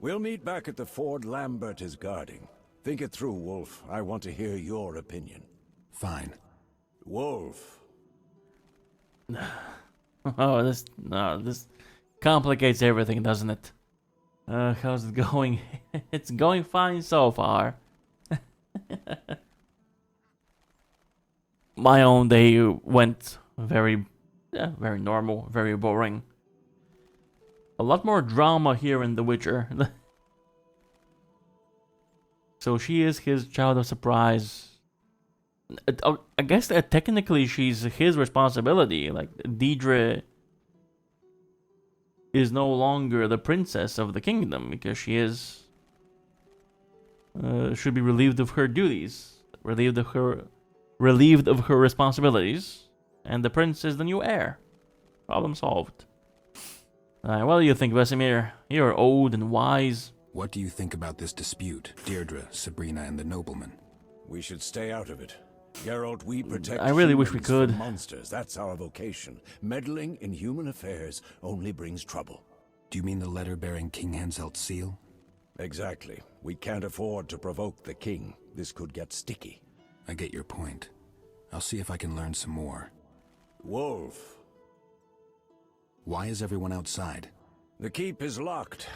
We'll meet back at the ford Lambert is guarding. Think it through, Wolf. I want to hear your opinion. Fine. Wolf. Oh, this complicates everything, doesn't it? How's it going? It's going fine so far. My own day went very normal, very boring. A lot more drama here in The Witcher. So she is his child of surprise. I guess that technically she's his responsibility. Like, Deidre is no longer the princess of the kingdom because she is should be relieved of her duties, relieved of her responsibilities, and the prince is the new heir. Problem solved. What do you think, Vesemir? You're old and wise. What do you think about this dispute, Deirdre, Sabrina, and the nobleman? We should stay out of it. Geralt, we protect I really wish we humans could. from monsters. That's our vocation. Meddling in human affairs only brings trouble. Do you mean the letter bearing King Henselt's seal? Exactly. We can't afford to provoke the king. This could get sticky. I get your point. I'll see if I can learn some more. Wolf. Why is everyone outside? The keep is locked.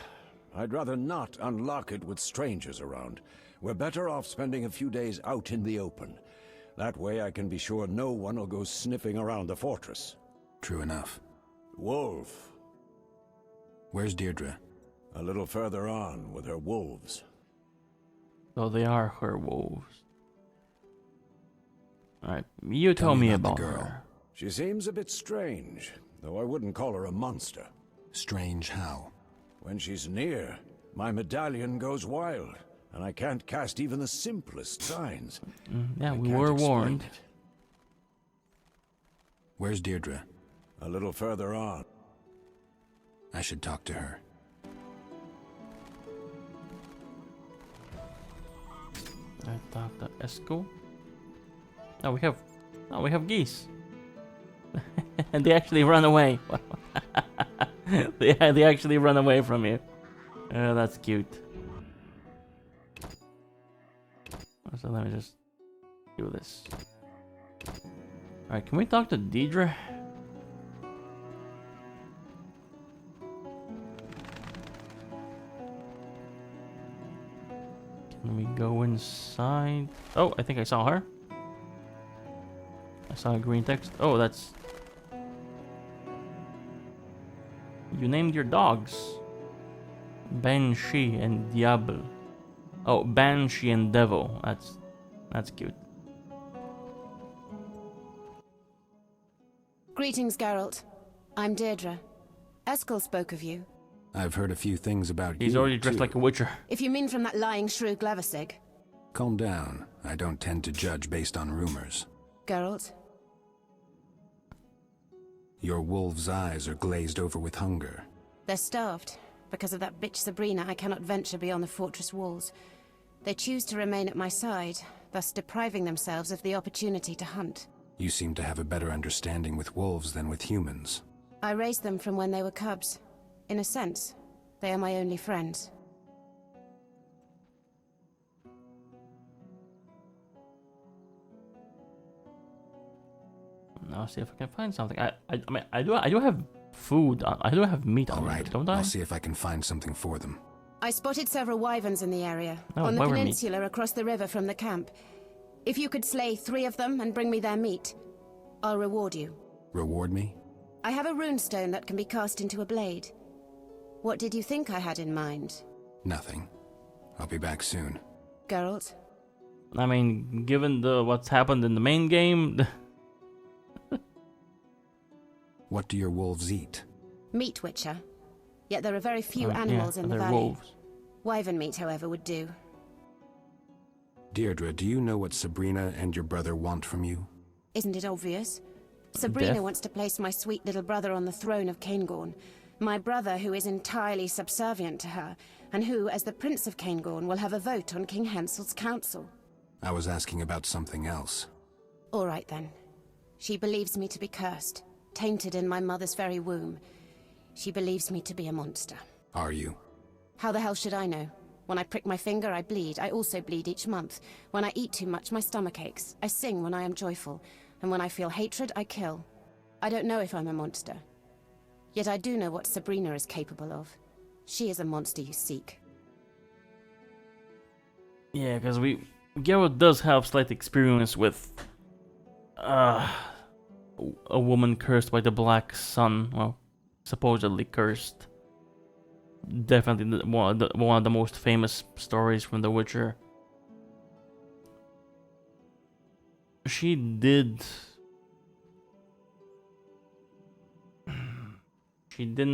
I'd rather not unlock it with strangers around. We're better off spending a few days out in the open. That way I can be sure no one will go sniffing around the fortress. True enough. Wolf. Where's Deirdre? A little further on with her wolves. So they are her wolves. Alright, you tell me about the girl. her. She seems a bit strange, though I wouldn't call her a monster. Strange how? When she's near, my medallion goes wild, and I can't cast even the simplest signs. Yeah, I we can't were explain warned. it. Where's Deirdre? A little further on. I should talk to her. I thought the Esco. Oh, we have geese. And they actually run away. they actually run away from you. Oh, that's cute. So let me just do this. Alright, can we talk to Deirdre? Can we go inside? Oh, I think I saw her. I saw a green text. Oh, that's... You named your dogs. Banshee and Diablo. Oh, Banshee and Devil. That's cute. Greetings, Geralt. I'm Deirdre. Eskel spoke of you. I've heard a few things about you. He's already dressed too. like a witcher. If you mean from that lying shrew Glevisig. Calm down. I don't tend to judge based on rumors. Geralt, Your wolf's eyes are glazed over with hunger. they're starved. Because of that bitch Sabrina, I cannot venture beyond the fortress walls. They choose to remain at my side, thus depriving themselves of the opportunity to hunt. You seem to have a better understanding with wolves than with humans. I raised them from when they were cubs. In a sense, they are my only friends. I'll see if I can find something. I mean, I do have food. I do have meat All on right, me, don't I? I'll see if I can find something for them. I spotted several wyverns in the area, Oh, on the wyvern meat. peninsula across the river from the camp. If you could slay 3 of them and bring me their meat, I'll reward you. Reward me? I have a runestone that can be cast into a blade. What did you think I had in mind? Nothing. I'll be back soon. Geralt? I mean, given what's happened in the main game, What do your wolves eat? Meat, Witcher. Yet there are very few animals in the they're valley. wolves. Wyvern meat, however, would do. Deirdre, do you know what Sabrina and your brother want from you? Isn't it obvious? Sabrina Death? wants to place my sweet little brother on the throne of Caingorn. My brother, who is entirely subservient to her, and who, as the Prince of Caingorn, will have a vote on King Hansel's council. I was asking about something else. All right, then. She believes me to be cursed, tainted in my mother's very womb. She believes me to be a monster. Are you? How the hell should I know? When I prick my finger, I bleed. I also bleed each month. When I eat too much, my stomach aches. I sing when I am joyful. And when I feel hatred, I kill. I don't know if I'm a monster. Yet I do know what Sabrina is capable of. She is a monster you seek. Yeah, because Geralt does have slight experience with a woman cursed by the Black Sun. Well, supposedly cursed. Definitely one of the most famous stories from The Witcher. She didn't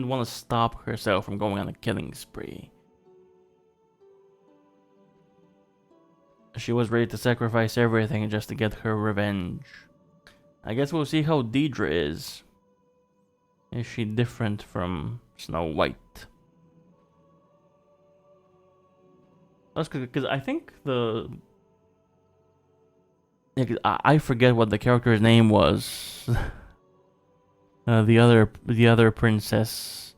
want to stop herself from going on a killing spree. She was ready to sacrifice everything just to get her revenge. I guess we'll see how Deirdre is. Is she different from Snow White? That's because I think I forget what the character's name was. The other princess.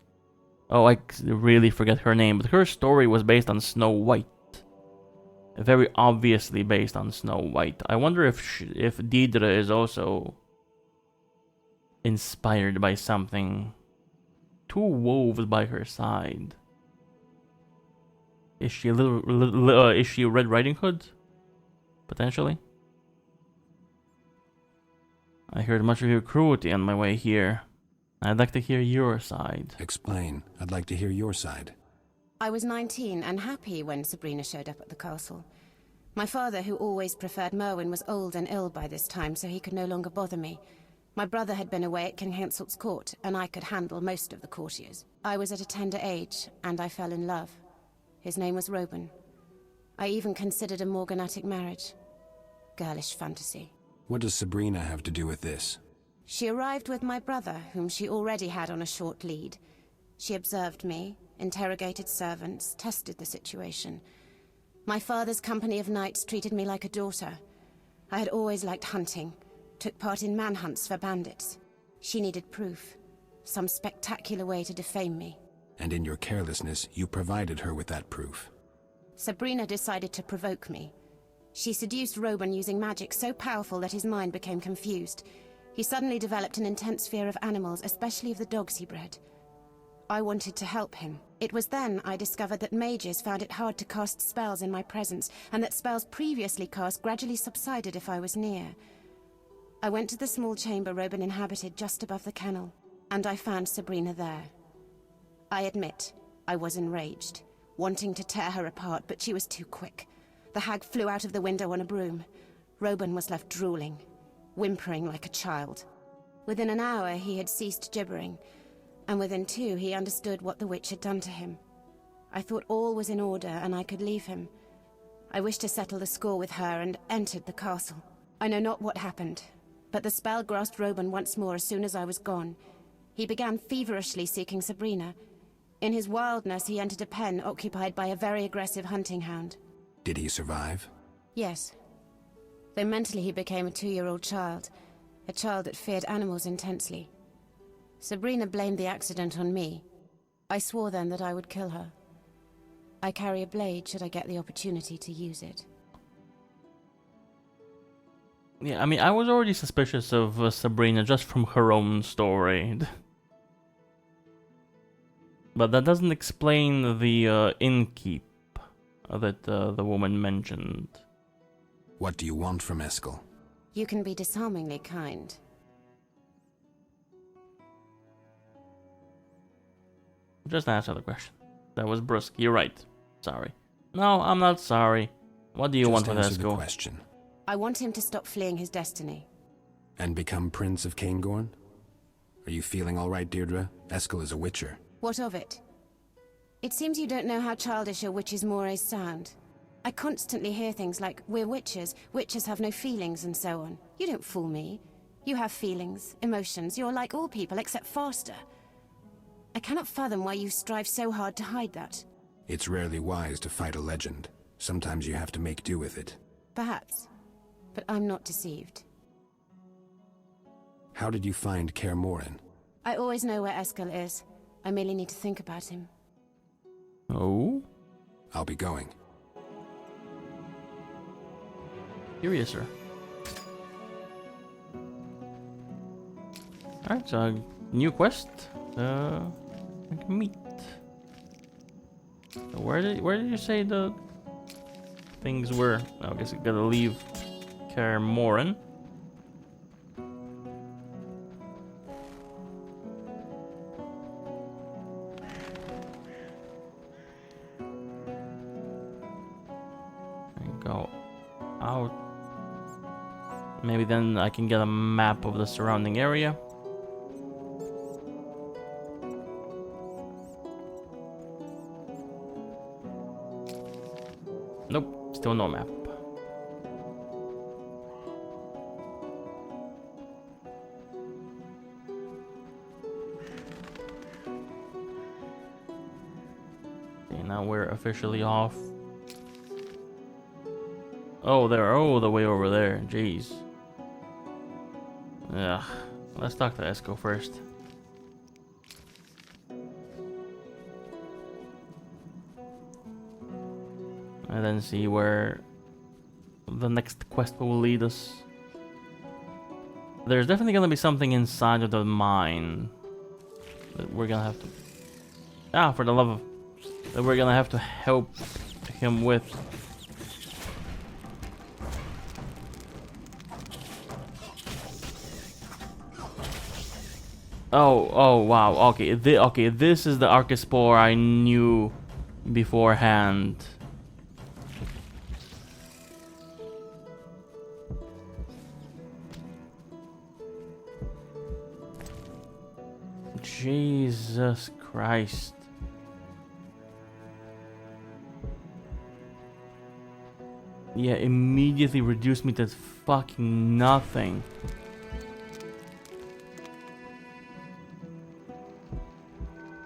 Oh, I really forget her name. But her story was based on Snow White. Very obviously based on Snow White. I wonder if Deirdre is also inspired by something. 2 wolves by her side. Is she is she Red Riding Hood? Potentially. I heard much of your cruelty on my way here. I'd like to hear your side. Explain. I'd like to hear your side. I was 19 and happy when Sabrina showed up at the castle. My father, who always preferred Merwin, was old and ill by this time, so he could no longer bother me. My brother had been away at King Henselt's court, and I could handle most of the courtiers. I was at a tender age, and I fell in love. His name was Roban. I even considered a morganatic marriage. Girlish fantasy. What does Sabrina have to do with this? She arrived with my brother, whom she already had on a short lead. She observed me, interrogated servants, tested the situation. My father's company of knights treated me like a daughter. I had always liked hunting, took part in manhunts for bandits. She needed proof, some spectacular way to defame me. And in your carelessness, you provided her with that proof. Sabrina decided to provoke me. She seduced Roban using magic so powerful that his mind became confused. He suddenly developed an intense fear of animals, especially of the dogs he bred. I wanted to help him. It was then I discovered that mages found it hard to cast spells in my presence, and that spells previously cast gradually subsided if I was near. I went to the small chamber Roban inhabited just above the kennel, and I found Sabrina there. I admit, I was enraged, wanting to tear her apart, but she was too quick. The hag flew out of the window on a broom. Roban was left drooling, whimpering like a child. Within an hour he had ceased gibbering, and within 2 he understood what the witch had done to him. I thought all was in order and I could leave him. I wished to settle the score with her and entered the castle. I know not what happened, but the spell grasped Roban once more as soon as I was gone. He began feverishly seeking Sabrina. In his wildness he entered a pen occupied by a very aggressive hunting hound. Did he survive? Yes. Though mentally he became a 2-year-old child, a child that feared animals intensely. Sabrina blamed the accident on me. I swore then that I would kill her. I carry a blade should I get the opportunity to use it. Yeah, I mean, I was already suspicious of Sabrina just from her own story. But that doesn't explain the innkeep that the woman mentioned. What do you want from Eskel? You can be disarmingly kind. Just answer the question. That was brusque. You're right. Sorry. No, I'm not sorry. What do you want with answer the Eskel? question. I want him to stop fleeing his destiny. And become Prince of Caingorn? Are you feeling all right, Deirdre? Eskel is a witcher. What of it? It seems you don't know how childish a witch's mores sound. I constantly hear things like, we're witches have no feelings and so on. You don't fool me. You have feelings, emotions, you're like all people except faster. I cannot fathom why you strive so hard to hide that. It's rarely wise to fight a legend. Sometimes you have to make do with it. Perhaps, but I'm not deceived. How did you find Kaer Morhen? I always know where Eskel is. I merely need to think about him. Oh? I'll be going. Curious, sir. Alright, so new quest. Meet. So where did you say the things were? I guess I gotta leave Kaer Morhen. And go out. Maybe then I can get a map of the surrounding area. Nope, still no map. Okay, now we're officially off. Oh, they're all the way over there. Jeez. Ugh. Let's talk to Esco first. And then see where the next quest will lead us. There's definitely gonna be something inside of the mine that we're gonna have to... Ah, for the love of... That we're gonna have to help him with. Oh, wow. Okay, okay, this is the Archospore I knew beforehand. Jesus Christ. Yeah, immediately reduced me to fucking nothing.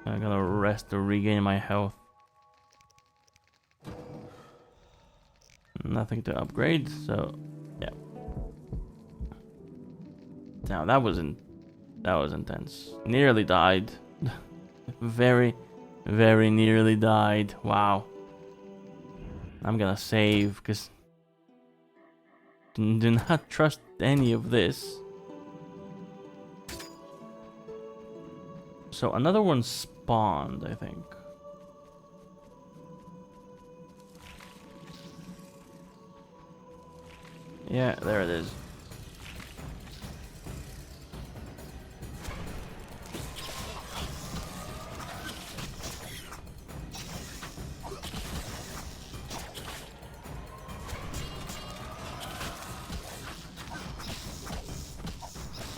I'm gonna rest to regain my health. Nothing to upgrade, so yeah. Now that was intense. Nearly died. Very, very nearly died. Wow. I'm gonna save because do not trust any of this. So another one spawned, I think. Yeah, there it is.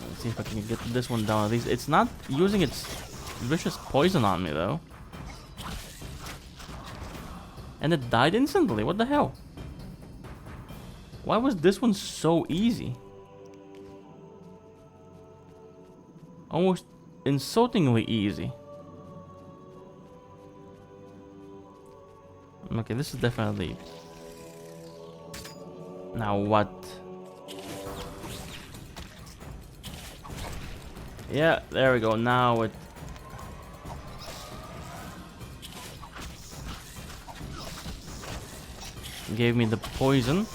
Let's see if I can get this one down at least. It's not using its vicious poison on me though. And it died instantly. What the hell? Why was this one so easy? Almost insultingly easy. Okay, this is definitely... Now what? Yeah, there we go. Now it... gave me the poison.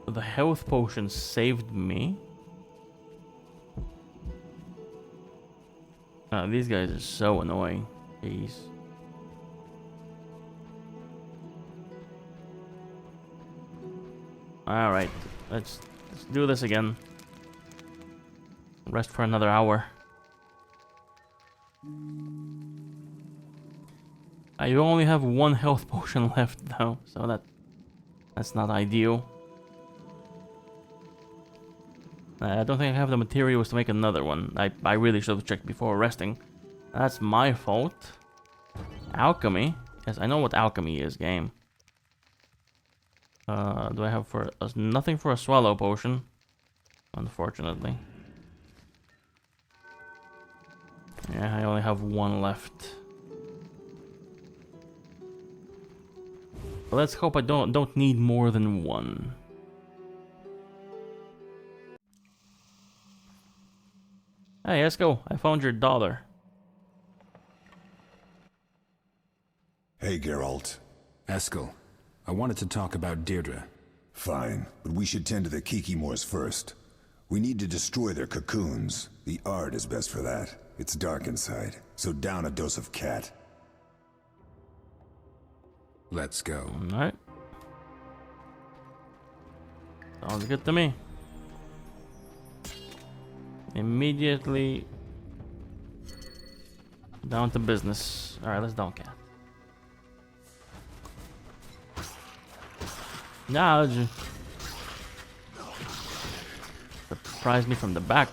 The health potion saved me. These guys are so annoying. Jeez. Alright, let's do this again. Rest for another hour. I only have one health potion left though, so that's not ideal. I don't think I have the materials to make another one. I really should have checked before resting. That's my fault. Alchemy. Yes, I know what alchemy is, game. Do I have nothing for a swallow potion? Unfortunately. Yeah, I only have one left. But let's hope I don't need more than one. Hey, let's go. I found your daughter. Hey, Geralt. Eskel, I wanted to talk about Deirdre. Fine, but we should tend to the Kikimores first. We need to destroy their cocoons. The art is best for that. It's dark inside, so down a dose of cat. Let's go. Alright. Sounds good to me. Immediately down to business. Alright, let's down cat. Nah, surprised me from the back.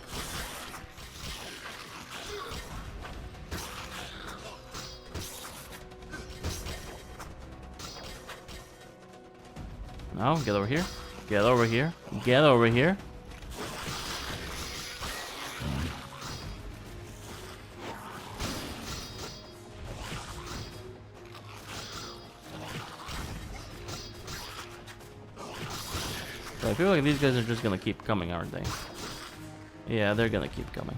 No, get over here. Get over here. Get over here. I feel like these guys are just gonna keep coming, aren't they? Yeah, they're gonna keep coming.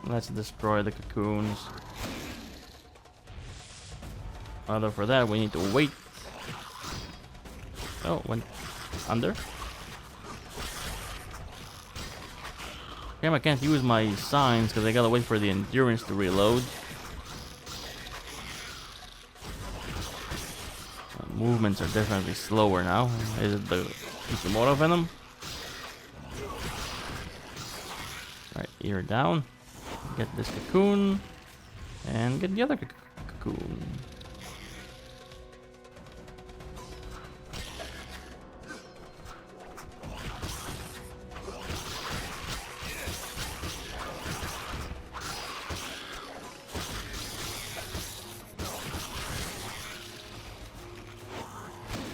Let's destroy the cocoons. Although for that we need to wait. Oh, went under. Damn, I can't use my signs because I gotta wait for the endurance to reload. Movements are definitely slower now. Is it the Kikimoto venom? Right, ear down. Get this cocoon. And get the other cocoon.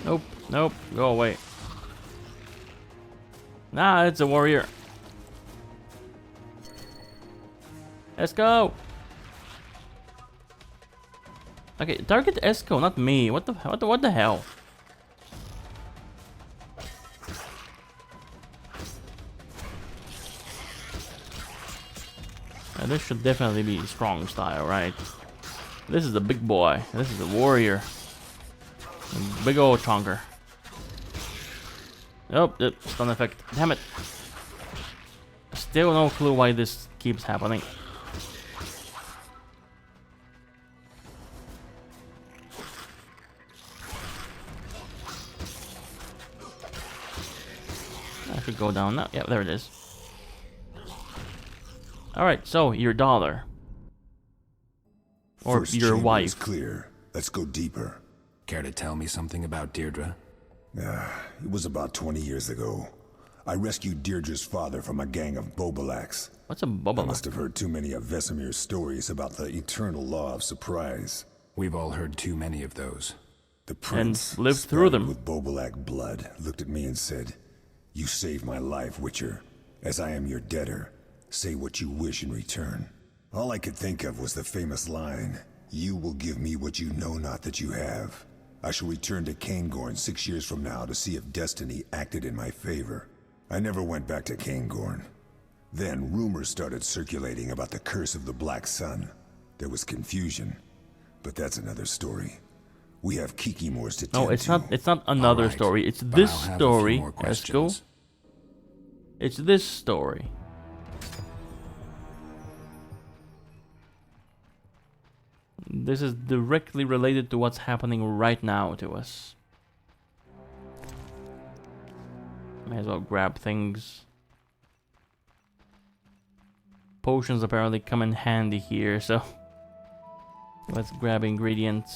Nope, nope, go away. Nah, it's a warrior. Let's go. Okay, target Esco, not me. What the hell? This should definitely be strong style, right? This is a big boy. This is a warrior. A big old chonker. Oh, stun effect. Damn it. Still no clue why this keeps happening. I should go down now. Yeah, there it is. Alright, so your daughter. Or First your chamber wife. is clear. Let's go deeper. Care to tell me something about Deirdre? It was about 20 years ago. I rescued Deirdre's father from a gang of Bobalaks. What's a I Bobalak? must have heard too many of Vesemir's stories about the eternal law of surprise. We've all heard too many of those. The prince, lived through them. with Bobalak blood, looked at me and said, "You saved my life, Witcher. As I am your debtor, say what you wish in return." All I could think of was the famous line, "You will give me what you know not that you have." I shall return to Cairngorm 6 years from now to see if destiny acted in my favor. I never went back to Cairngorm. Then rumors started circulating about the curse of the Black Sun. There was confusion, but that's another story. We have Kikimors to tend No, it's to. not. It's not another Alright, story. It's but this I'll have a few story. more Let's go. questions. It's this story. This is directly related to what's happening right now to us. May as well grab things. Potions apparently come in handy here, so let's grab ingredients.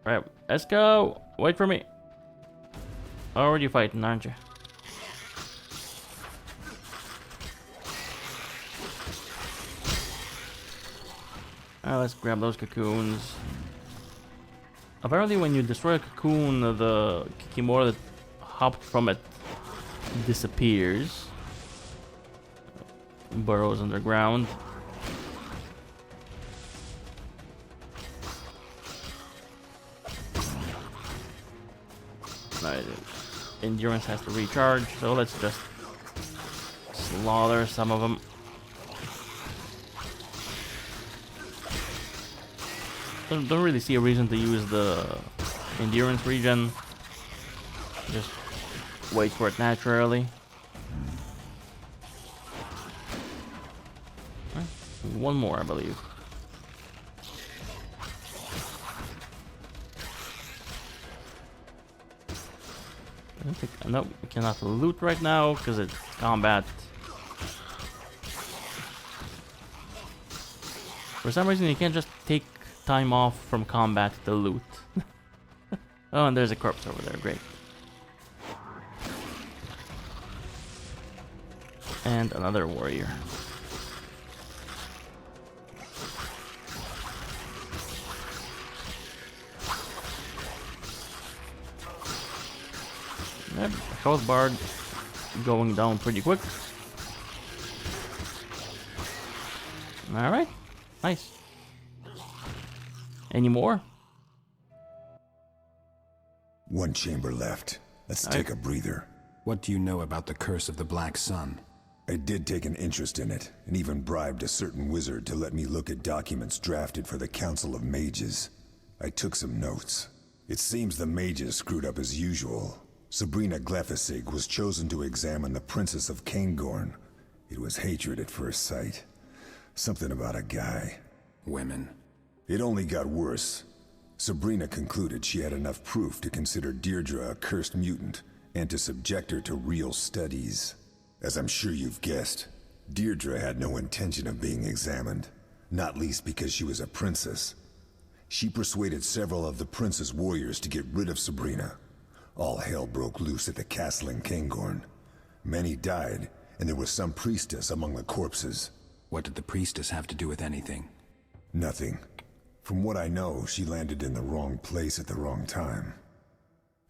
Right, let's go. Wait for me. Already fighting, aren't you? Let's grab those cocoons. Apparently when you destroy a cocoon, the Kikimora that hopped from it disappears. Burrows underground. Right, endurance has to recharge, so let's just slaughter some of them. Don't really see a reason to use the endurance regen. Just wait for it naturally. Right. One more, I believe. I don't think, no, we cannot loot right now because it's combat. For some reason, you can't just take time off from combat to loot. Oh, and there's a corpse over there. Great. And another warrior. Yep, health bar going down pretty quick. Alright, nice. Any more? One chamber left. Let's take a breather. What do you know about the curse of the Black Sun? I did take an interest in it, and even bribed a certain wizard to let me look at documents drafted for the Council of Mages. I took some notes. It seems the mages screwed up as usual, Sabrina Glefisig was chosen to examine the Princess of Caingorn. It was hatred at first sight. Something about a guy. Women. It only got worse. Sabrina concluded she had enough proof to consider Deirdre a cursed mutant and to subject her to real studies. As I'm sure you've guessed, Deirdre had no intention of being examined, not least because she was a princess. She persuaded several of the prince's warriors to get rid of Sabrina. All hell broke loose at the castle in Caingorn. Many died, and there was some priestess among the corpses. What did the priestess have to do with anything? Nothing. From what I know, she landed in the wrong place at the wrong time.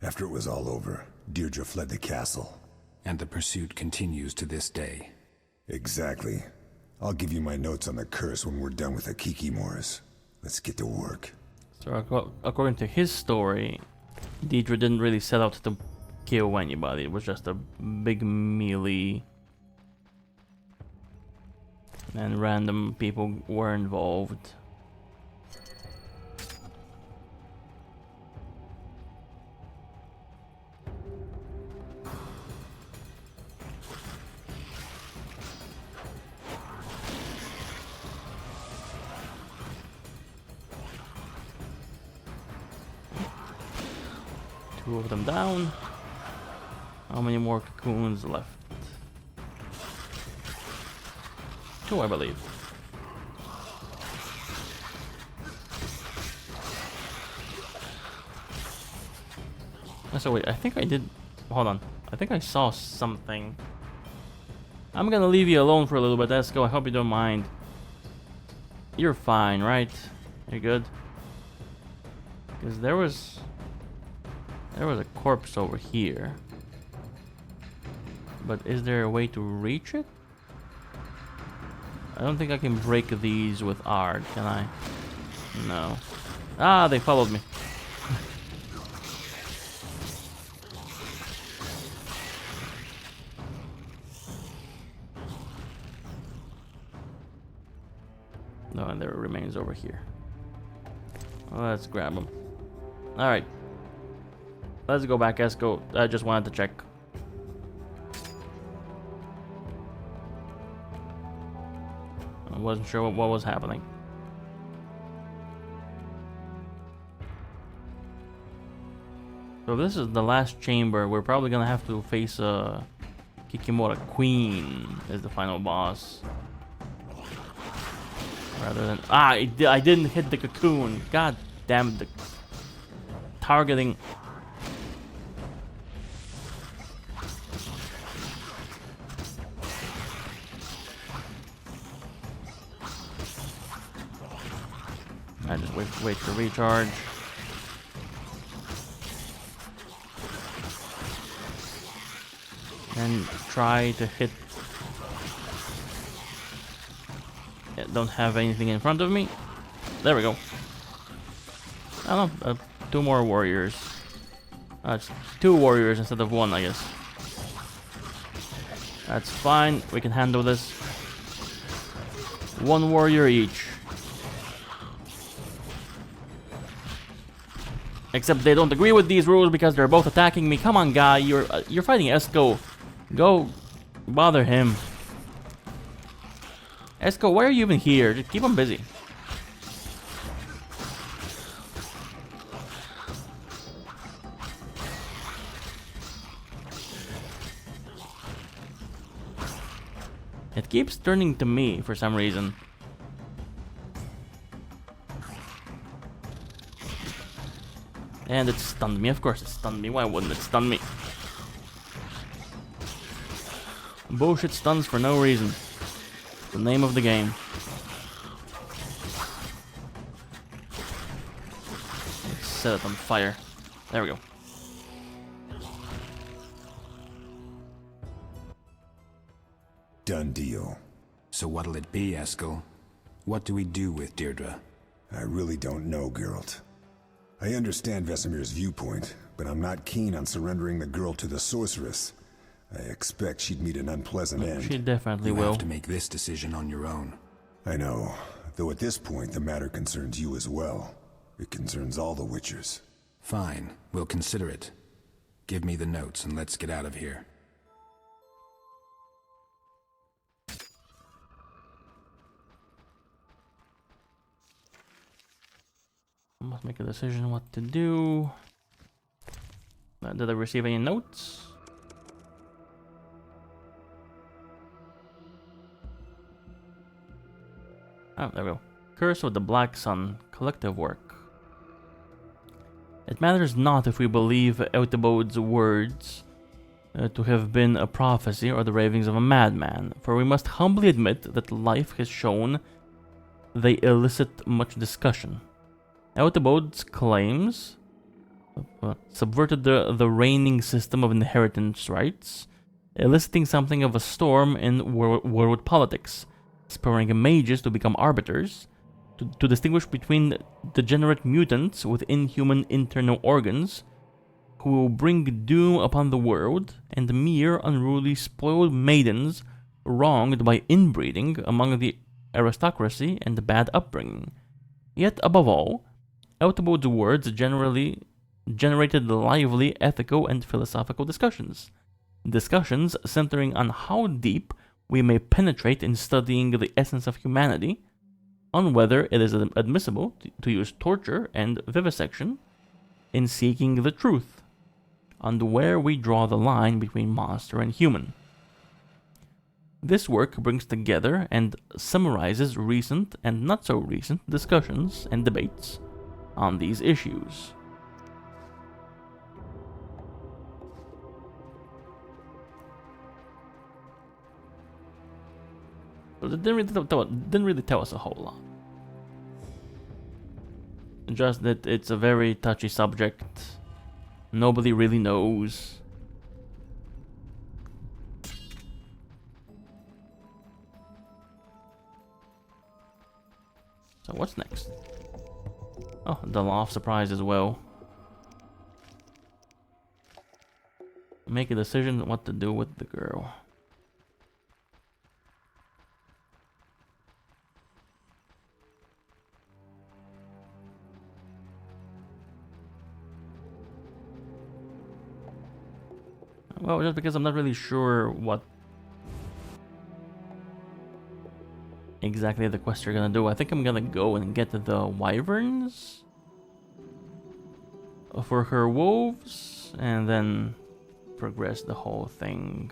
After it was all over, Deirdre fled the castle. And the pursuit continues to this day. Exactly. I'll give you my notes on the curse when we're done with the Kikimores. Let's get to work. So according to his story, Deirdre didn't really set out to kill anybody. It was just a big melee. And random people were involved. Two of them down. How many more cocoons left? Two, I believe. So wait, I think I did... Hold on. I think I saw something. I'm gonna leave you alone for a little bit, Esco. I hope you don't mind. You're fine, right? You're good? Because there was a corpse over here. But is there a way to reach it? I don't think I can break these with Ard, can I? No. Ah, they followed me. No, and there remains over here. Let's grab them. Alright. Let's go back, Esco. I just wanted to check. I wasn't sure what was happening. So this is the last chamber. We're probably gonna have to face a Kikimora Queen as the final boss. Rather than... Ah, I didn't hit the cocoon. God damn the targeting. I just wait to recharge. And try to hit. Don't have anything in front of me. There we go. I don't know, two more warriors. It's two warriors instead of one, I guess. That's fine. We can handle this. One warrior each. Except they don't agree with these rules because they're both attacking me. Come on, guy. You're fighting Esco. Go bother him. Esco, why are you even here? Just keep him busy. It keeps turning to me for some reason. And it stunned me. Of course it stunned me. Why wouldn't it stun me? Bullshit stuns for no reason. The name of the game. Let's set it on fire. There we go. Done deal. So what'll it be, Eskel? What do we do with Deirdre? I really don't know, Geralt. I understand Vesemir's viewpoint, but I'm not keen on surrendering the girl to the sorceress. I expect she'd meet an unpleasant end. She definitely will. You have to make this decision on your own. I know, though at this point the matter concerns you as well. It concerns all the Witchers. Fine, we'll consider it. Give me the notes and let's get out of here. I must make a decision what to do. Did I receive any notes? Oh, there we go. Curse of the Black Sun, collective work. It matters not if we believe Eutebode's words to have been a prophecy or the ravings of a madman, for we must humbly admit that life has shown they elicit much discussion. Eutebode's claims subverted the reigning system of inheritance rights, eliciting something of a storm in world politics, spurring mages to become arbiters, to distinguish between degenerate mutants with inhuman internal organs, who will bring doom upon the world, and mere unruly spoiled maidens wronged by inbreeding among the aristocracy and bad upbringing. Yet, above all, Eutebode's words generally generated lively ethical and philosophical discussions centering on how deep we may penetrate in studying the essence of humanity, on whether it is admissible to use torture and vivisection in seeking the truth, and where we draw the line between monster and human. This work brings together and summarizes recent and not so recent discussions and debates on these issues. So it didn't really tell us a whole lot. Just that it's a very touchy subject. Nobody really knows. So what's next? Oh, the law of surprise as well. Make a decision what to do with the girl. Well, just because I'm not really sure what exactly the quest you're gonna do, I think I'm gonna go and get the wyverns for her wolves, and then progress the whole thing.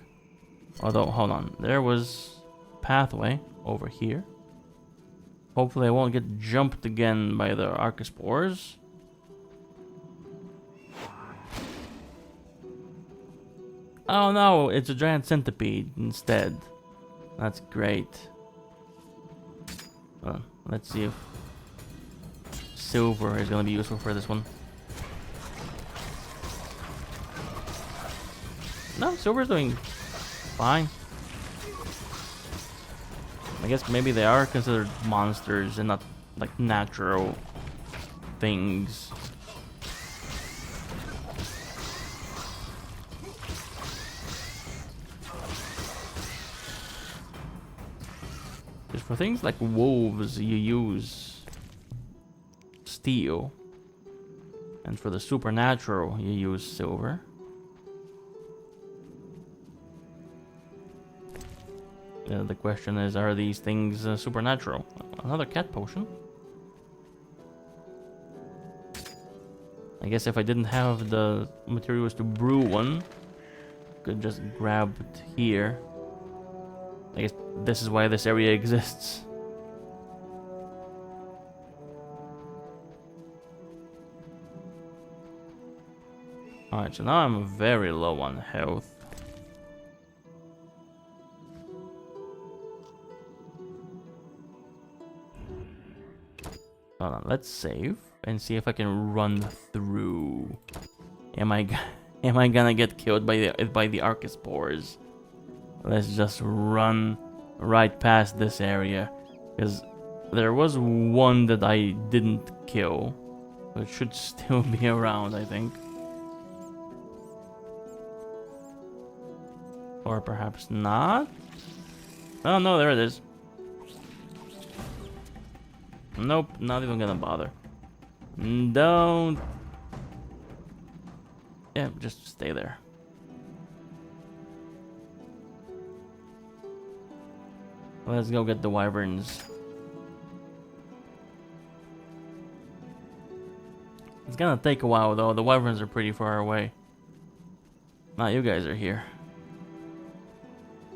Although, hold on, there was pathway over here. Hopefully I won't get jumped again by the archospores. Oh no, it's a giant centipede instead. That's great. Let's see if silver is gonna be useful for this one. No, silver's doing fine. I guess maybe they are considered monsters and not like natural things. Just for things like wolves, you use steel. And for the supernatural, you use silver. The question is, are these things supernatural? Another cat potion. I guess if I didn't have the materials to brew one, I could just grab it here. I guess this is why this area exists. Alright, so now I'm very low on health. Hold on, let's save and see if I can run through. Am I gonna get killed by the archospores? Let's just run right past this area, because there was one that I didn't kill. It should still be around, I think. Or perhaps not. Oh no, there it is. Nope, not even gonna bother. Don't. Yeah, just stay there. Let's go get the wyverns. It's gonna take a while though. The wyverns are pretty far away. Now you guys are here.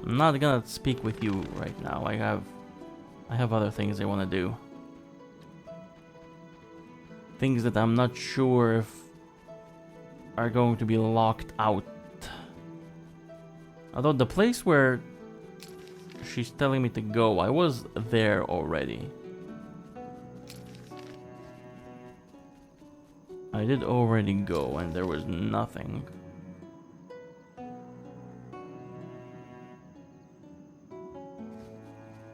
I'm not gonna speak with you right now. I have other things I want to do. Things that I'm not sure if are going to be locked out. Although the place where she's telling me to go, I was there already. I did already go and there was nothing.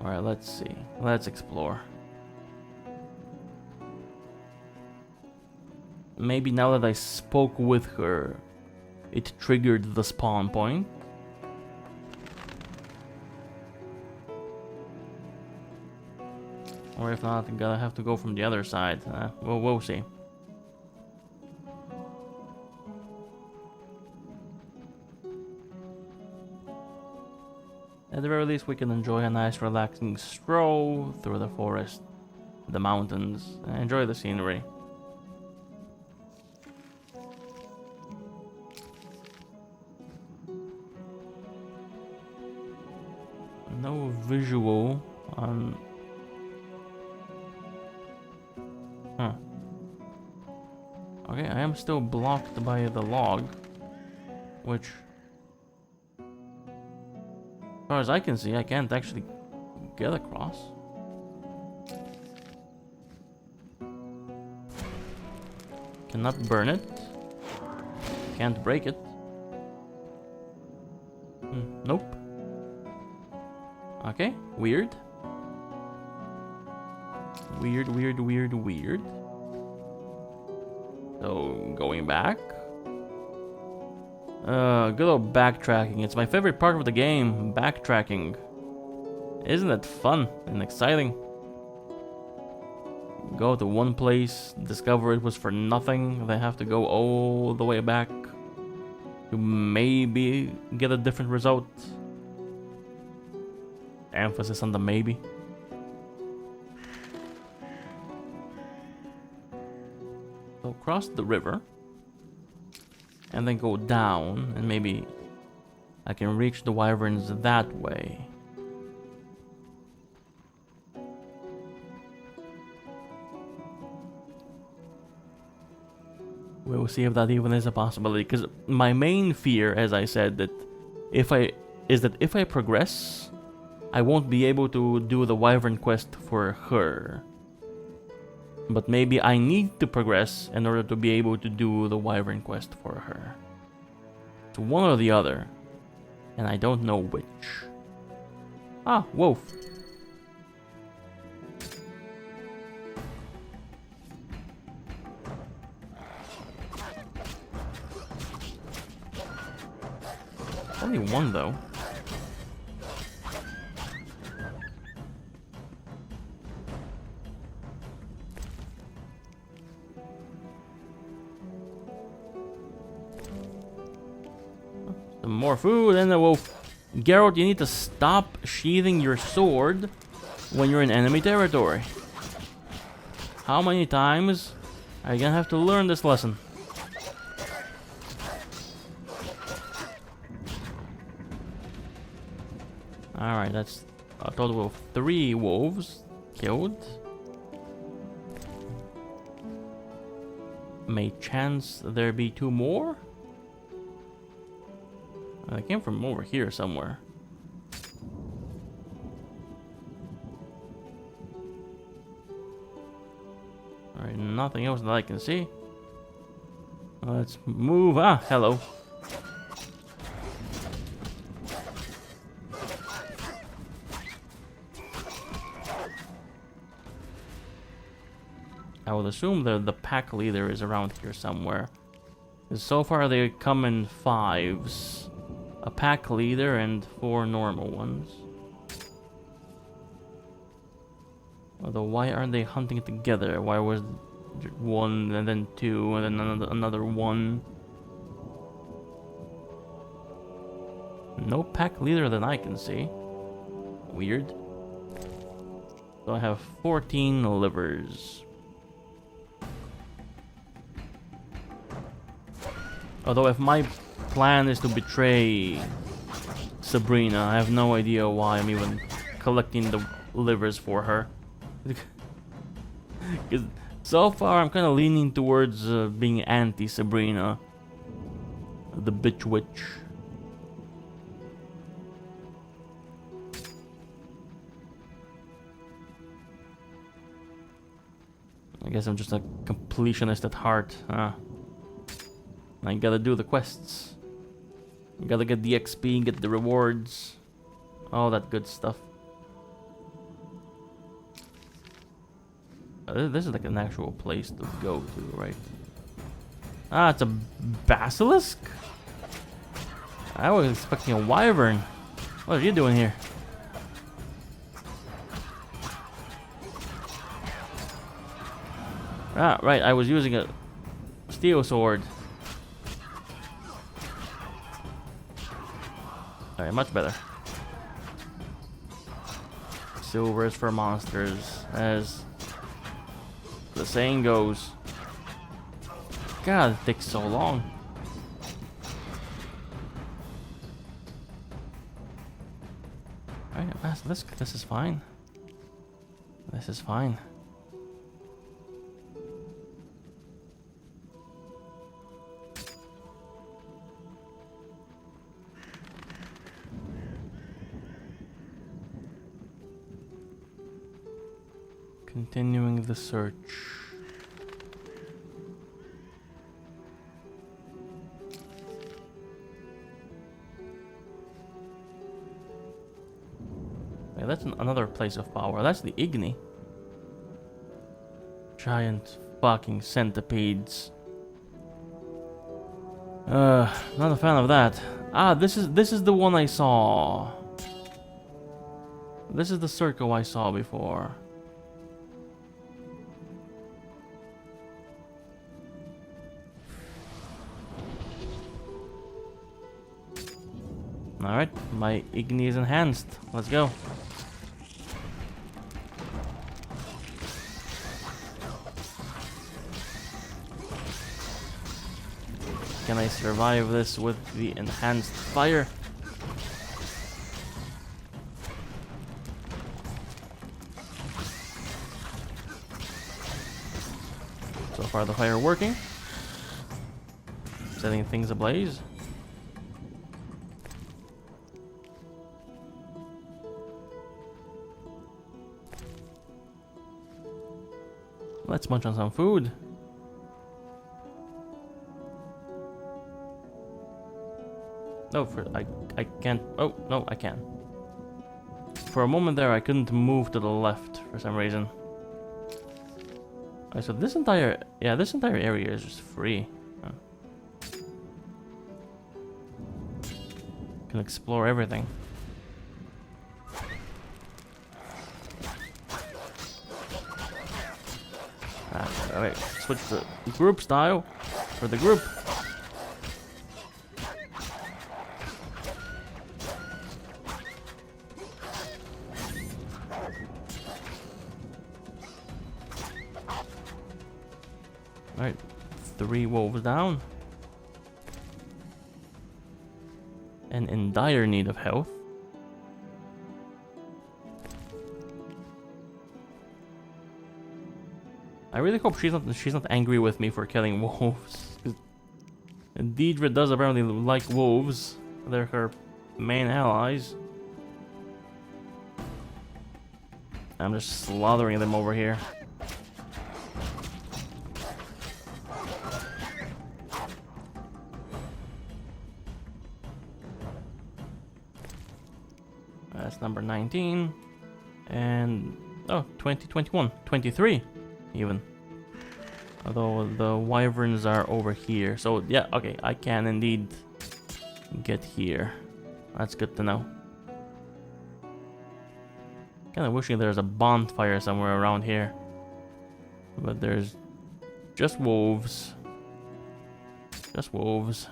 Alright, let's see. Let's explore. Maybe now that I spoke with her, it triggered the spawn point. Or if not, I'm gonna have to go from the other side. We'll see. At the very least, we can enjoy a nice relaxing stroll through the forest, the mountains, and enjoy the scenery. No visual on... Huh. Okay, I am still blocked by the log, which... as far as I can see, I can't actually get across. Cannot burn it. Can't break it. Nope. Okay, weird. Weird. So, going back. Good old backtracking. It's my favorite part of the game, backtracking. Isn't it fun and exciting? Go to one place, discover it was for nothing, then have to go all the way back to maybe get a different result. Emphasis on the maybe. So cross the river. And then go down, and maybe I can reach the wyverns that way. We'll see if that even is a possibility, because my main fear, as I said, that if I progress, I won't be able to do the wyvern quest for her. But maybe I need to progress in order to be able to do the wyvern quest for her. It's one or the other, and I don't know which. Ah, wolf. Only one though. More food and the wolf. Geralt, you need to stop sheathing your sword when you're in enemy territory. How many times are you gonna have to learn this lesson? Alright, that's a total of 3 wolves killed. May chance there be 2 more? I came from over here somewhere. Alright, nothing else that I can see. Let's move. Ah, hello. I would assume that the pack leader is around here somewhere. So far they come in 5s. A pack leader and 4 normal ones. Although, why aren't they hunting together? Why was 1 and then 2 and then another 1? No pack leader that I can see. Weird. So I have 14 livers. Although if my plan is to betray Sabrina, I have no idea why I'm even collecting the livers for her. Because so far I'm kind of leaning towards being anti-Sabrina. The bitch witch. I guess I'm just a completionist at heart. I gotta do the quests. You gotta get the XP, get the rewards. All that good stuff. This is like an actual place to go to, right? Ah, it's a basilisk? I was expecting a wyvern. What are you doing here? Ah, right, I was using a steel sword. Alright, much better. Silver is for monsters, as the saying goes. God, it takes so long. Alright, this is fine. This is fine. Continuing the search. Yeah, that's another place of power. That's the Igni. Giant fucking centipedes. Not a fan of that. Ah, this is the one I saw. This is the circle I saw before. Alright, my Igni is enhanced. Let's go. Can I survive this with the enhanced fire? So far the fire working. Setting things ablaze. Let's munch on some food. No, I can't. Oh, no, I can. For a moment there, I couldn't move to the left for some reason. Alright, so this entire area is just free. Can explore everything. Alright, switch to group style for the group. Alright, 3 wolves down. And in dire need of health. I really hope she's not angry with me for killing wolves. Deidre does apparently like wolves. They're her main allies. I'm just slaughtering them over here. That's number 19. And oh, 20, 21, 23 even. Although the wyverns are over here. So yeah, okay, I can indeed get here. That's good to know. Kinda wishing there's a bonfire somewhere around here. But there's just wolves. Just wolves.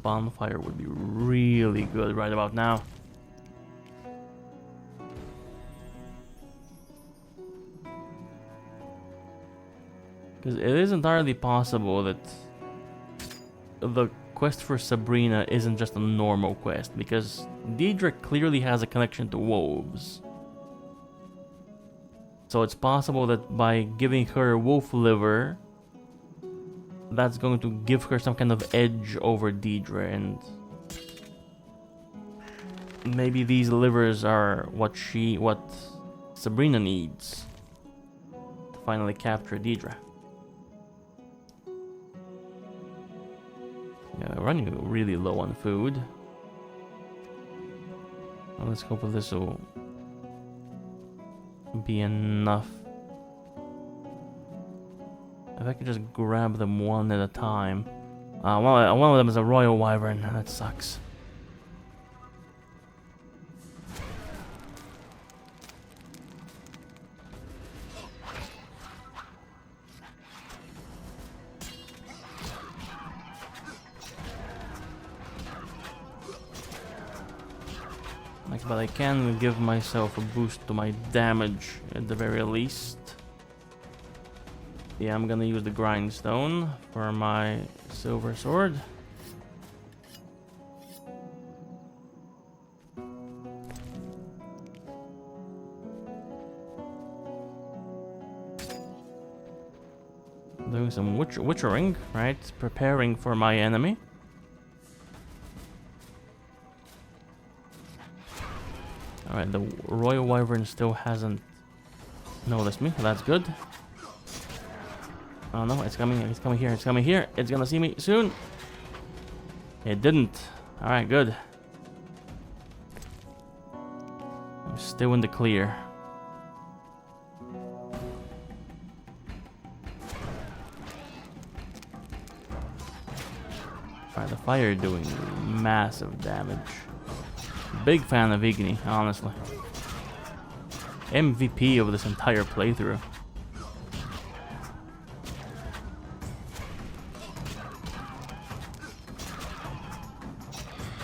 bonfire would be really good right about now. Because it is entirely possible that the quest for Sabrina isn't just a normal quest, because Deidre clearly has a connection to wolves. So it's possible that by giving her wolf liver, that's going to give her some kind of edge over Deidre, and maybe these livers are what Sabrina needs to finally capture Deidre. Yeah, we're running really low on food. Well, let's hope this will be enough. If I could just grab them one at a time. One of them is a royal wyvern. That sucks. But I can give myself a boost to my damage at the very least. Yeah, I'm gonna use the grindstone for my silver sword. Doing some witchering, right? Preparing for my enemy. Alright, the royal wyvern still hasn't noticed me. That's good. Oh no, it's coming here, it's coming here. It's gonna see me soon. It didn't. Alright, good. I'm still in the clear. Alright, the fire doing massive damage. Big fan of Igni, honestly. MVP of this entire playthrough.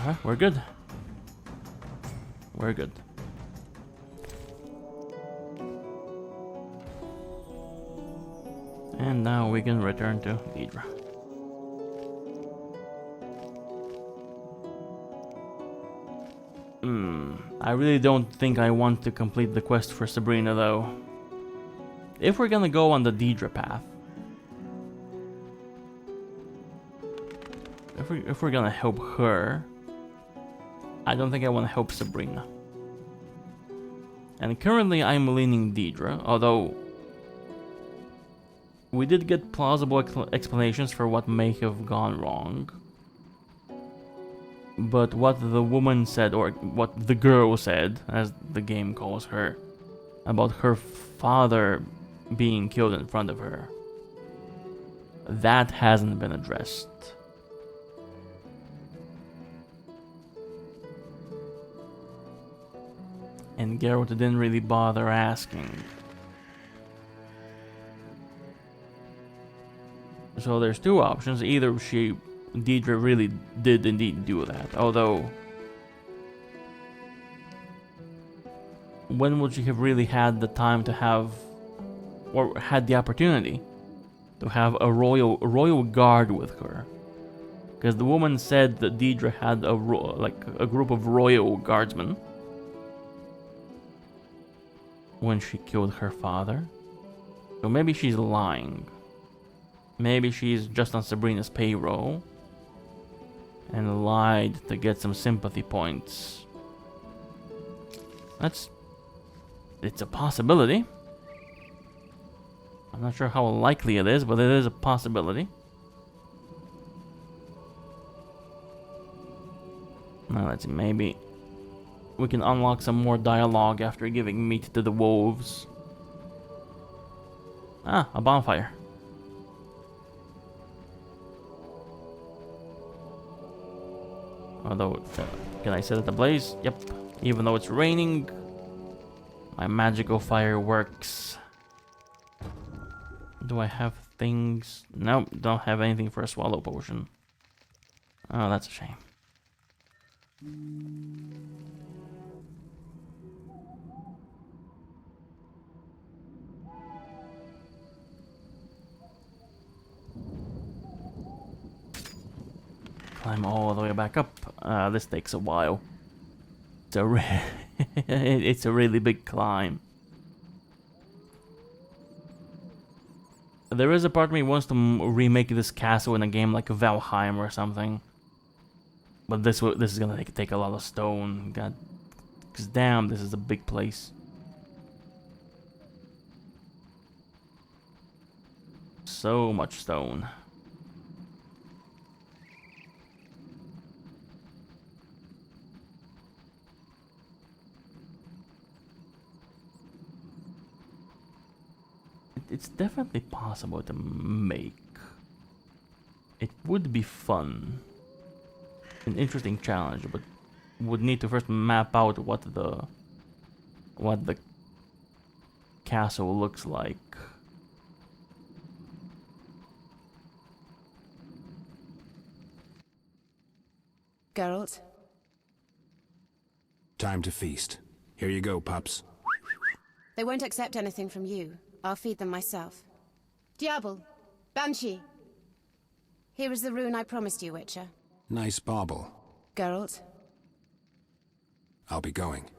Alright, we're good. We're good. And now we can return to Deidre. I really don't think I want to complete the quest for Sabrina though. If we're gonna go on the Deidre path, if we're gonna help her, I don't think I want to help Sabrina. And currently I'm leaning Deidre, although we did get plausible explanations for what may have gone wrong. But what the woman said, or what the girl said, as the game calls her, about her father being killed in front of her, that hasn't been addressed. And Geralt didn't really bother asking. So there's two options. Either Deidre really did indeed do that, although when would she have really had the time to have, or had the opportunity to have a royal guard with her? Because the woman said that Deidre had a group of royal guardsmen when she killed her father. So maybe she's lying. Maybe she's just on Sabrina's payroll and lied to get some sympathy points. It's a possibility. I'm not sure how likely it is, but it is a possibility. Now let's see, maybe we can unlock some more dialogue after giving meat to the wolves. Ah, a bonfire. Although, can I set it ablaze? Yep. Even though it's raining, my magical fire works. Do I have things? Nope, don't have anything for a swallow potion. Oh, that's a shame. Climb all the way back up. This takes a while. It's a really big climb. There is a part of me who wants to remake this castle in a game like Valheim or something. But this is gonna take a lot of stone. God, cause damn, this is a big place. So much stone. It's definitely possible to make. It would be fun. An interesting challenge, but would need to first map out what the castle looks like. Geralt? Time to feast. Here you go, pups. They won't accept anything from you. I'll feed them myself. Diablo! Banshee! Here is the rune I promised you, Witcher. Nice bauble. Geralt? I'll be going.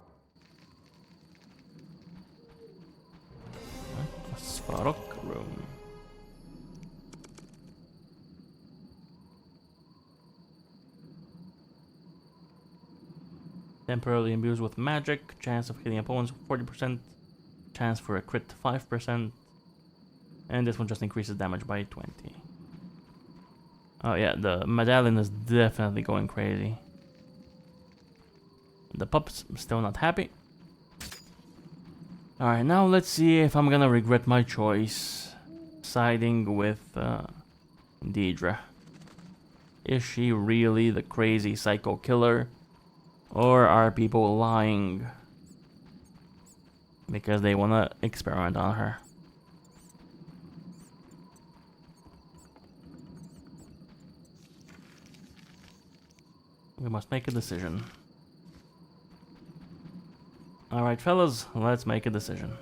Svarok room. Temporarily imbues with magic. Chance of hitting opponents 40%. Chance for a crit 5%. And this one just increases damage by 20. Oh yeah, the medallion is definitely going crazy. The pup's still not happy. Alright, now let's see if I'm gonna regret my choice. Siding with Deidre. Is she really the crazy psycho killer? Or are people lying because they wanna experiment on her? We must make a decision. Alright, fellas, let's make a decision.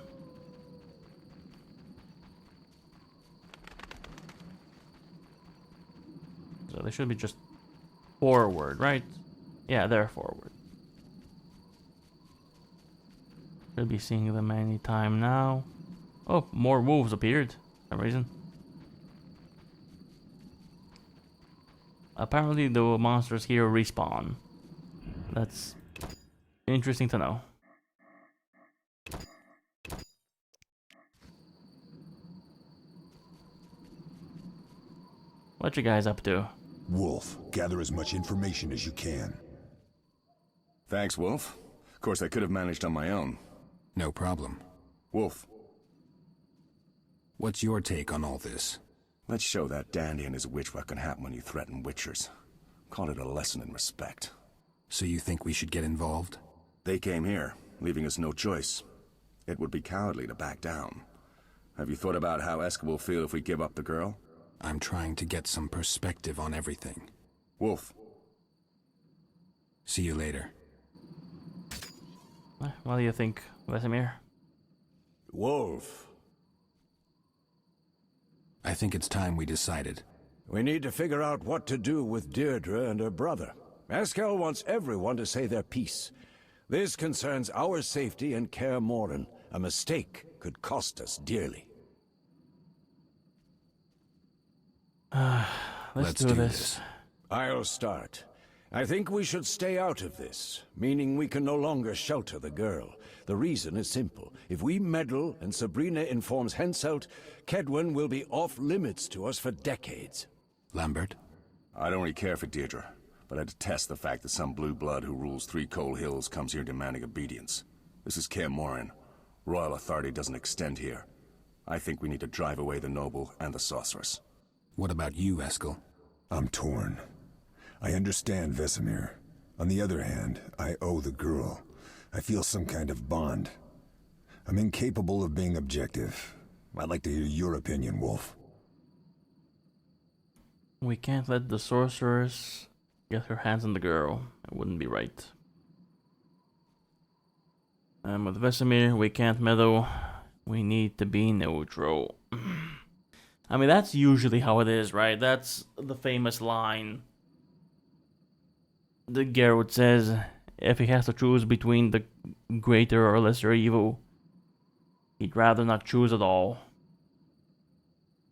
So they should be just forward, right? Yeah, they're forward. Should be seeing them anytime now. Oh, more wolves appeared for some reason. Apparently the monsters here respawn. That's interesting to know. What you guys up to? Wolf, gather as much information as you can. Thanks, Wolf. Of course, I could have managed on my own. No problem. Wolf. What's your take on all this? Let's show that dandy and his witch what can happen when you threaten witchers. Call it a lesson in respect. So you think we should get involved? They came here, leaving us no choice. It would be cowardly to back down. Have you thought about how Eska will feel if we give up the girl? I'm trying to get some perspective on everything. Wolf. See you later. What do you think, Vesemir? Wolf. I think it's time we decided. We need to figure out what to do with Deirdre and her brother. Eskel wants everyone to say their piece. This concerns our safety and Kaer Morhen. A mistake could cost us dearly. Let's do this. I'll start. I think we should stay out of this, meaning we can no longer shelter the girl. The reason is simple. If we meddle and Sabrina informs Henselt, Kedwen will be off-limits to us for decades. Lambert? I don't really care for Deirdre, but I detest the fact that some blue blood who rules Three Coal Hills comes here demanding obedience. This is Kaer Morhen. Royal authority doesn't extend here. I think we need to drive away the noble and the sorceress. What about you, Eskel? I'm torn. I understand Vesemir. On the other hand, I owe the girl. I feel some kind of bond. I'm incapable of being objective. I'd like to hear your opinion, Wolf. We can't let the sorceress get her hands on the girl. It wouldn't be right. And with Vesemir, we can't meddle. We need to be neutral. I mean, that's usually how it is, right? That's the famous line that Geralt says if he has to choose between the greater or lesser evil, he'd rather not choose at all.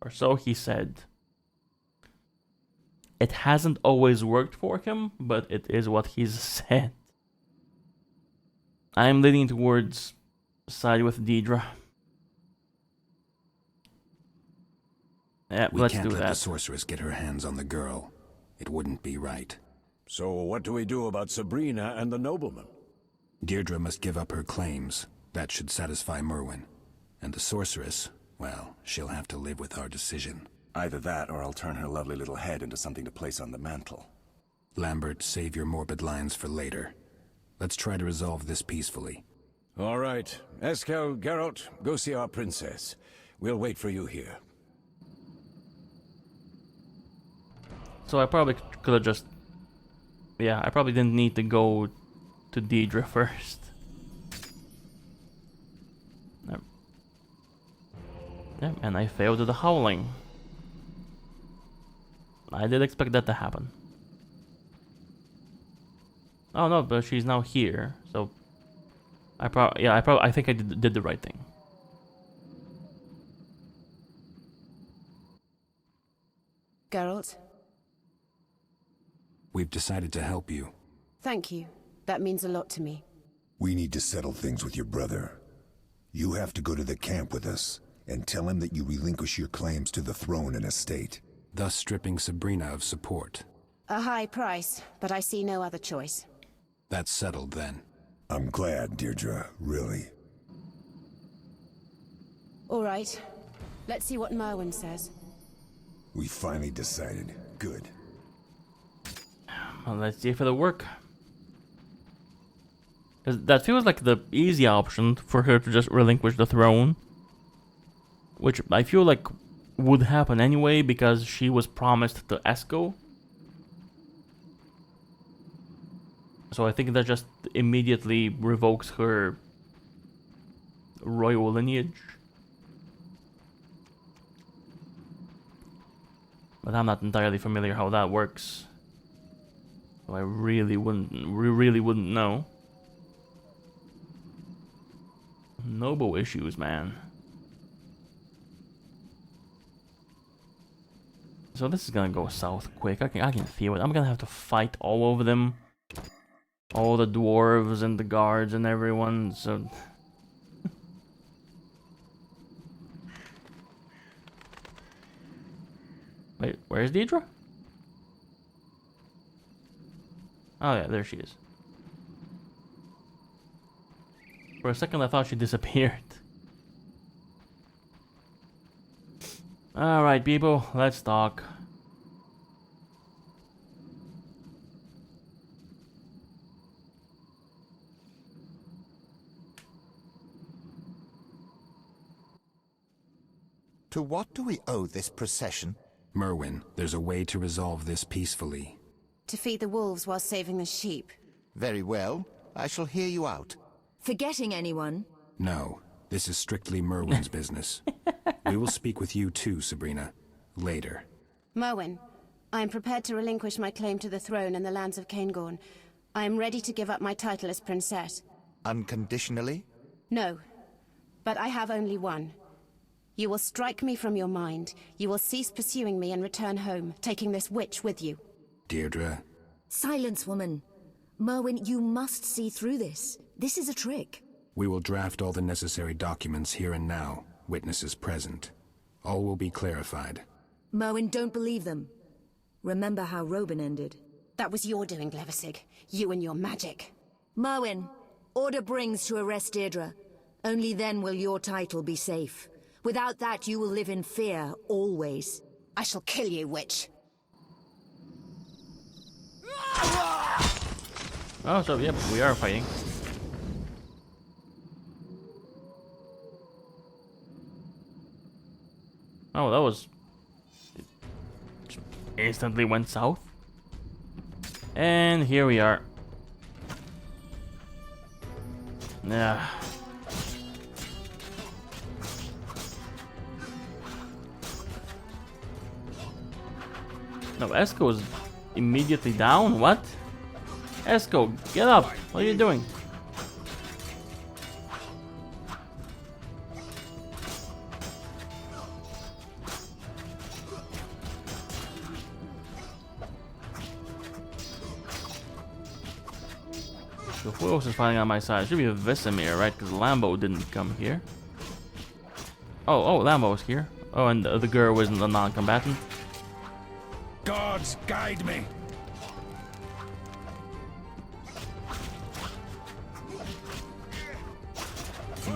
Or so he said. It hasn't always worked for him, but it is what he's said. I'm leaning towards side with Deidre. Yeah, We let's can't do let that. the sorceress get her hands on the girl. It wouldn't be right. So what do we do about Sabrina and the nobleman? Deirdre must give up her claims. That should satisfy Merwin. And the sorceress, well, she'll have to live with our decision. Either that, or I'll turn her lovely little head into something to place on the mantle. Lambert, save your morbid lines for later. Let's try to resolve this peacefully. All right. Eskel, Geralt, go see our princess. We'll wait for you here. So I probably could have just... Yeah, I probably didn't need to go to Deidre first. Yeah, and I failed to the howling. I did expect that to happen. Oh no, but she's now here, so I think I did the right thing. Geralt, We've decided to help you. thank you. That means a lot to me. We need to settle things with your brother. You have to go to the camp with us and tell him that you relinquish your claims to the throne and estate. Thus stripping Sabrina of support. A high price, but I see no other choice. That's settled then. I'm glad, Deirdre, really. All right. Let's see what Merwin says. We finally decided. Good. Well, let's see if it'll work. 'Cause that feels like the easy option for her to just relinquish the throne. Which I feel like would happen anyway because she was promised to Esco. So I think that just immediately revokes her royal lineage. But I'm not entirely familiar how that works. So I really wouldn't know. Noble issues, man. So this is gonna go south quick. I can feel it. I'm gonna have to fight all over them. All the dwarves and the guards and everyone, so... Wait, where's Deidre? Oh yeah, there she is. For a second I thought she disappeared. Alright people, let's talk. To what do we owe this procession? Merwin, there's a way to resolve this peacefully. To feed the wolves while saving the sheep. Very well. I shall hear you out. Forgetting anyone? No, this is strictly Merwin's business. We will speak with you too, Sabrina. Later. Merwin, I am prepared to relinquish my claim to the throne and the lands of Cairngorm. I am ready to give up my title as princess. Unconditionally? No, but I have only one. You will strike me from your mind. You will cease pursuing me and return home, taking this witch with you. Deirdre. Silence, woman. Merwin, you must see through this. This is a trick. We will draft all the necessary documents here and now, witnesses present. All will be clarified. Merwin, don't believe them. Remember how Robin ended. That was your doing, Glevisig. You and your magic. Merwin, order brings to arrest Deirdre. Only then will your title be safe. Without that, you will live in fear, always. I shall kill you, witch. Oh, so yep, we are fighting. Oh, that was... Instantly went south. And here we are. Yeah. No, Esco is immediately down. What? Esco, get up! What are you doing? So who else is fighting on my side? It should be a Vesemir, right? Because Lambo didn't come here. Oh, Lambo's here. Oh, and the girl wasn't a non-combatant. Gods guide me.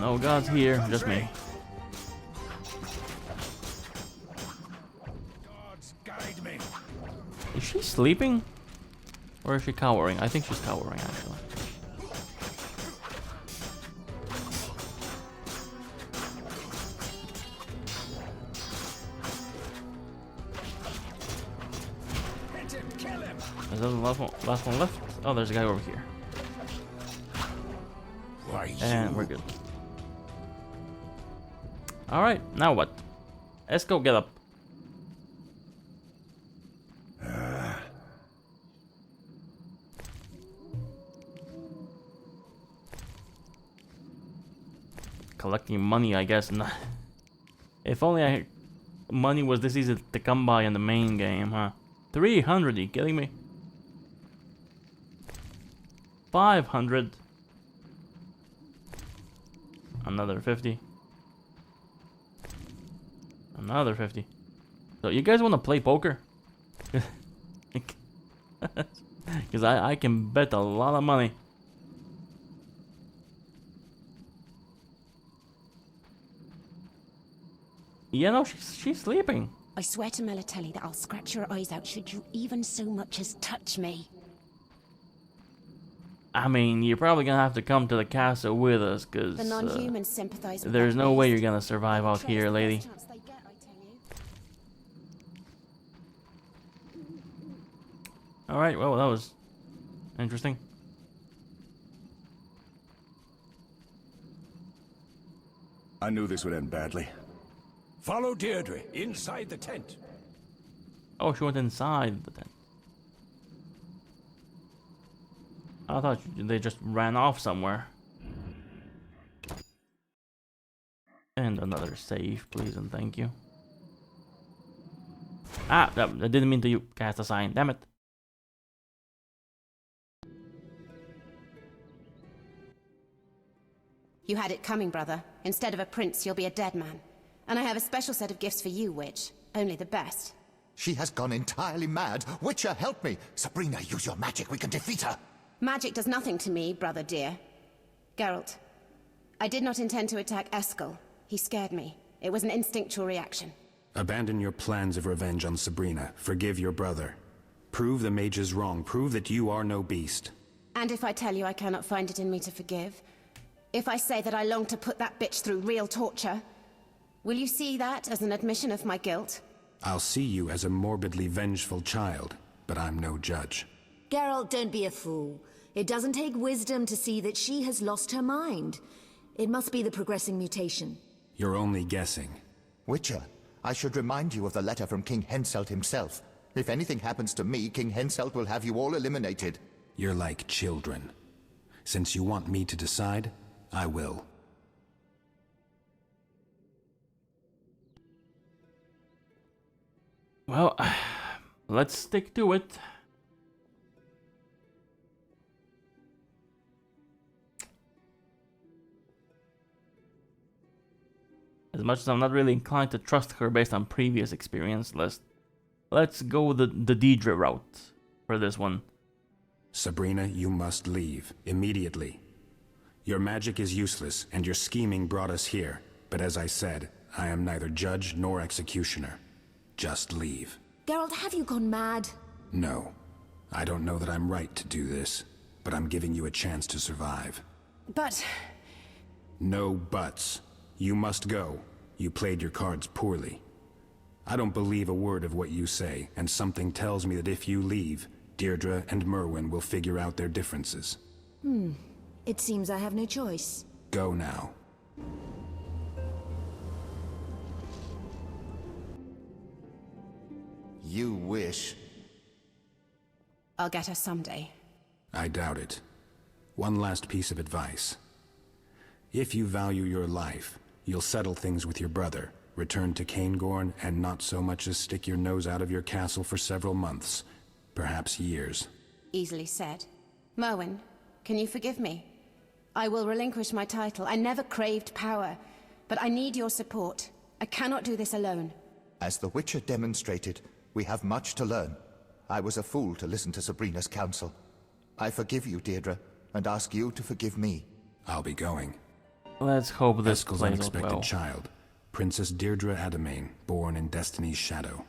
No gods here, just me. Gods guide me. Is she sleeping? Or is she cowering? I think she's cowering, actually. Is that the last one left? Oh, there's a guy over here. And we're good. Alright, now what? Esco, get up. Collecting money, I guess. Nah. If only money was this easy to come by in the main game, huh? 300, you kidding me? 500. Another 50. Another 50. So you guys want to play poker? Because I can bet a lot of money. You know, she's sleeping. I swear to Melatelli that I'll scratch your eyes out should you even so much as touch me. I mean, you're probably gonna have to come to the castle with us, because the non-humans sympathize with there's that no beast. way you're gonna survive out Try here, the lady. best chance they get, I tell you. Alright, well, that was interesting. I knew this would end badly. Follow Deirdre inside the tent. Oh, she went inside the tent. I thought they just ran off somewhere. And another save, please and thank you. Ah, I didn't mean to cast a sign, damn it. You had it coming, brother. Instead of a prince, you'll be a dead man. And I have a special set of gifts for you, witch. Only the best. She has gone entirely mad. Witcher, help me. Sabrina, use your magic. We can defeat her. Magic does nothing to me, brother dear. Geralt, I did not intend to attack Eskel. He scared me. It was an instinctual reaction. Abandon your plans of revenge on Sabrina. Forgive your brother. Prove the mage is wrong. Prove that you are no beast. And if I tell you I cannot find it in me to forgive? If I say that I long to put that bitch through real torture? Will you see that as an admission of my guilt? I'll see you as a morbidly vengeful child, but I'm no judge. Geralt, don't be a fool. It doesn't take wisdom to see that she has lost her mind. It must be the progressing mutation. You're only guessing. Witcher, I should remind you of the letter from King Henselt himself. If anything happens to me, King Henselt will have you all eliminated. You're like children. Since you want me to decide, I will. Well, let's stick to it. As much as I'm not really inclined to trust her based on previous experience, let's go the Deidre route for this one. Sabrina, you must leave, immediately. Your magic is useless, and your scheming brought us here. But as I said, I am neither judge nor executioner. Just leave. Geralt, have you gone mad? No. I don't know that I'm right to do this, but I'm giving you a chance to survive. But... No buts. You must go. You played your cards poorly. I don't believe a word of what you say, and something tells me that if you leave, Deirdre and Merwin will figure out their differences. It seems I have no choice. Go now. You wish. I'll get her someday. I doubt it. One last piece of advice. If you value your life, you'll settle things with your brother, return to Caingorn, and not so much as stick your nose out of your castle for several months, perhaps years. Easily said. Merwin, can you forgive me? I will relinquish my title. I never craved power, but I need your support. I cannot do this alone. As the Witcher demonstrated, we have much to learn. I was a fool to listen to Sabrina's counsel. I forgive you, Deirdre, and ask you to forgive me. I'll be going. Let's hope this Eskel's plays out unexpected well. child, Princess Deirdre Adamain, born in Destiny's shadow.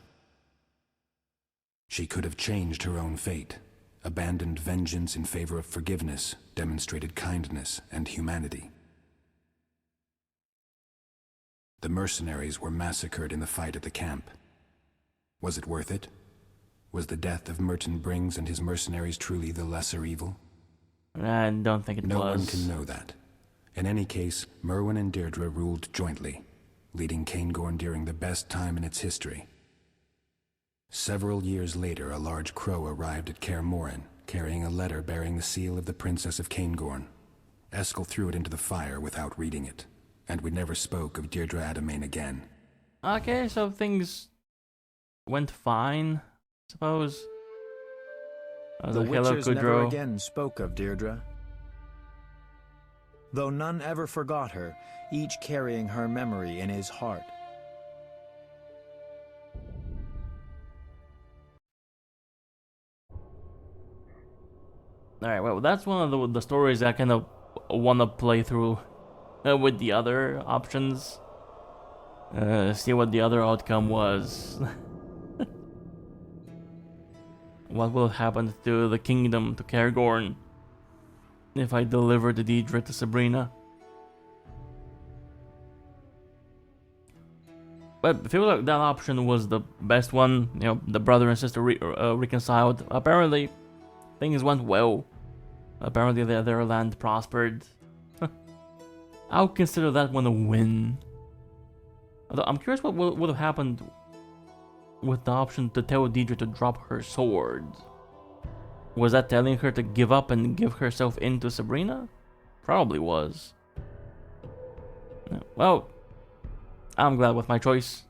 She could have changed her own fate, abandoned vengeance in favor of forgiveness, demonstrated kindness and humanity. The mercenaries were massacred in the fight at the camp. Was it worth it? Was the death of Merton Brings and his mercenaries truly the lesser evil? I don't think it was. No one can know that. In any case, Merwin and Deirdre ruled jointly, leading Caingorn during the best time in its history. Several years later, a large crow arrived at Kaer Morhen, carrying a letter bearing the seal of the Princess of Caingorn. Eskel threw it into the fire without reading it, and we never spoke of Deirdre Adamain again. Okay, so things went fine, I suppose. The Witchers never again spoke of Deirdre. Though none ever forgot her, each carrying her memory in his heart. Alright, well, that's one of the stories I kind of want to play through with the other options. See what the other outcome was. What will happen to the kingdom, to Cairngorm, if I deliver the Deirdre to Sabrina? But I feel like that option was the best one. You know, the brother and sister reconciled. Apparently, things went well. Apparently, their land prospered. I'll consider that one a win. Although I'm curious what would have happened with the option to tell Deirdre to drop her sword. Was that telling her to give up and give herself in to Sabrina? Probably was. Well, I'm glad with my choice.